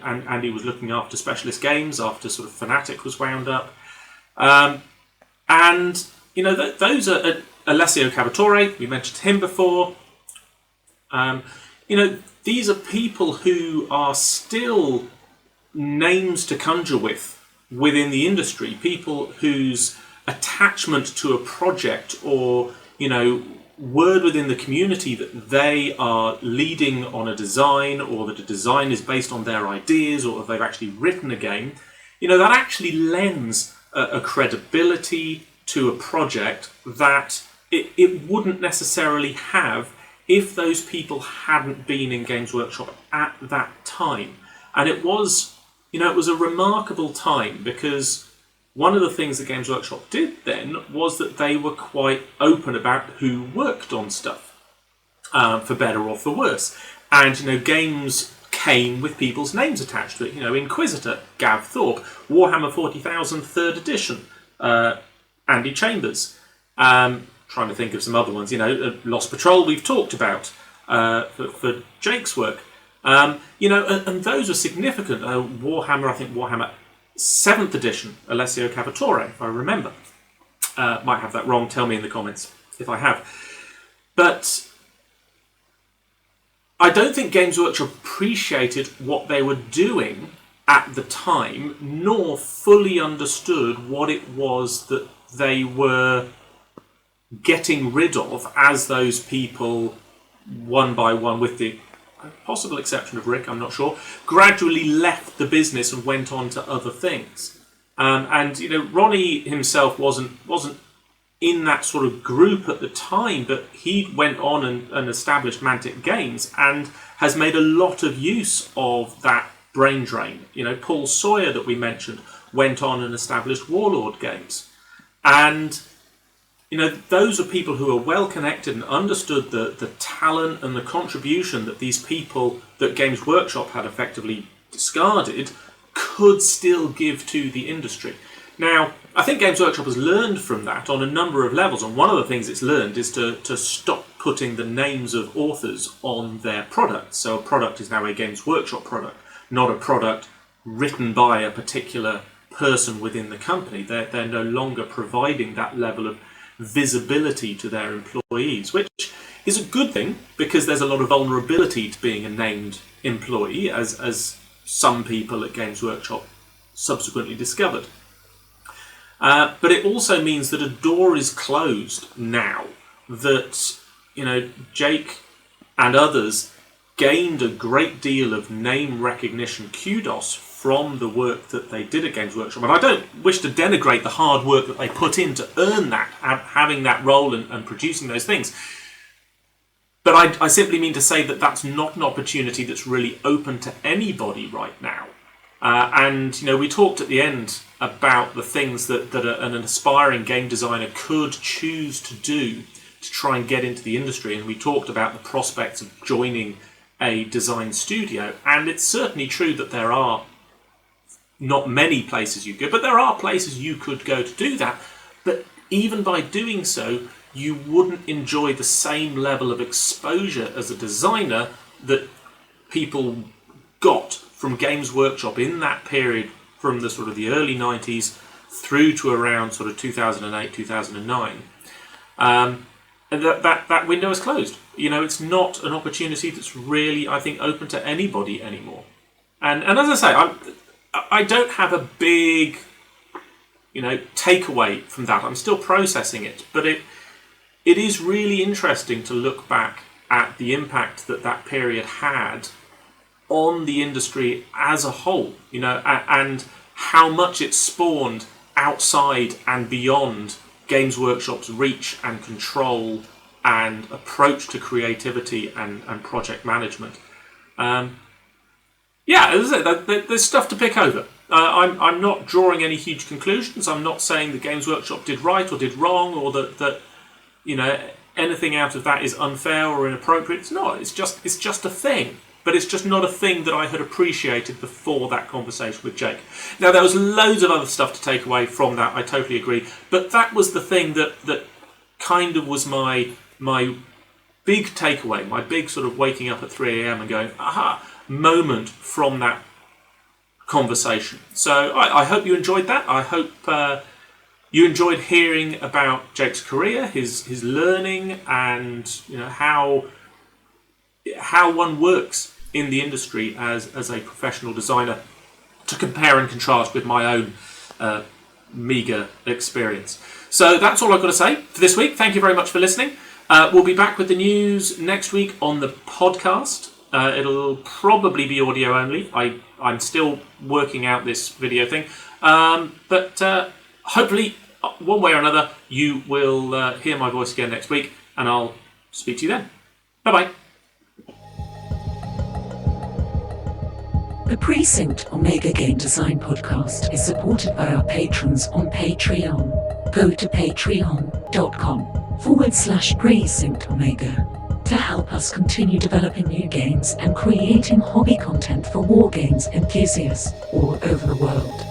Andy was looking after Specialist Games after sort of Fanatic was wound up. And those are Alessio Cavatore, we mentioned him before. These are people who are still names to conjure with within the industry, people whose attachment to a project or, word within the community that they are leading on a design, or that a design is based on their ideas, or if they've actually written a game, that actually lends a credibility to a project that it wouldn't necessarily have if those people hadn't been in Games Workshop at that time. And it was a remarkable time, because one of the things that Games Workshop did then was that they were quite open about who worked on stuff, for better or for worse. And, games came with people's names attached to it. Inquisitor, Gav Thorpe; Warhammer 40,000 3rd edition, Andy Chambers. Trying to think of some other ones. Lost Patrol we've talked about for Jake's work. And those are significant. Warhammer 7th edition, Alessio Cavatore, if I remember. Might have that wrong, tell me in the comments if I have. But I don't think Games Workshop appreciated what they were doing at the time, nor fully understood what it was that they were getting rid of as those people, one by one, with the possible exception of Rick, I'm not sure, gradually left the business and went on to other things. And Ronnie himself wasn't in that sort of group at the time, but he went on and established Mantic Games and has made a lot of use of that brain drain. Paul Sawyer, that we mentioned, went on and established Warlord Games. And those are people who are well connected and understood the talent and the contribution that these people that Games Workshop had effectively discarded could still give to the industry. Now, I think Games Workshop has learned from that on a number of levels, and one of the things it's learned is to stop putting the names of authors on their products. So a product is now a Games Workshop product, not a product written by a particular person within the company. They're no longer providing that level of visibility to their employees, which is a good thing, because there's a lot of vulnerability to being a named employee, as some people at Games Workshop subsequently discovered. But it also means that a door is closed now, that Jake and others gained a great deal of name recognition, kudos, from the work that they did at Games Workshop. And I don't wish to denigrate the hard work that they put in to earn that, having that role and producing those things. But I simply mean to say that that's not an opportunity that's really open to anybody right now. And we talked at the end about the things that an aspiring game designer could choose to do to try and get into the industry. And we talked about the prospects of joining a design studio. And it's certainly true that there are not many places you go, but there are places you could go to do that. But even by doing so, you wouldn't enjoy the same level of exposure as a designer that people got from Games Workshop in that period, from the sort of the early 90s through to around sort of 2008, 2009. And that window is closed. It's not an opportunity that's really, I think, open to anybody anymore. And as I say, I don't have a big, takeaway from that. I'm still processing it, but it is really interesting to look back at the impact that period had on the industry as a whole, and how much it spawned outside and beyond Games Workshop's reach and control and approach to creativity and project management. As I say, there's stuff to pick over. I'm not drawing any huge conclusions. I'm not saying the Games Workshop did right or did wrong, or that anything out of that is unfair or inappropriate. It's not. It's just a thing. But it's just not a thing that I had appreciated before that conversation with Jake. Now, there was loads of other stuff to take away from that, I totally agree. But that was the thing that kind of was my big takeaway, my big sort of waking up at 3 a.m. and going, aha, moment from that conversation. So I hope you enjoyed that. I hope you enjoyed hearing about Jake's career, his learning, and how one works in the industry as a professional designer. to compare and contrast with my own meagre experience. So that's all I've got to say for this week. Thank you very much for listening. We'll be back with the news next week on the podcast. It'll probably be audio only. I'm still working out this video thing. But hopefully, one way or another, you will hear my voice again next week, and I'll speak to you then. Bye-bye. The Precinct Omega Game Design Podcast is supported by our patrons on Patreon. Go to patreon.com/Precinct Omega to help us continue developing new games and creating hobby content for war games enthusiasts all over the world.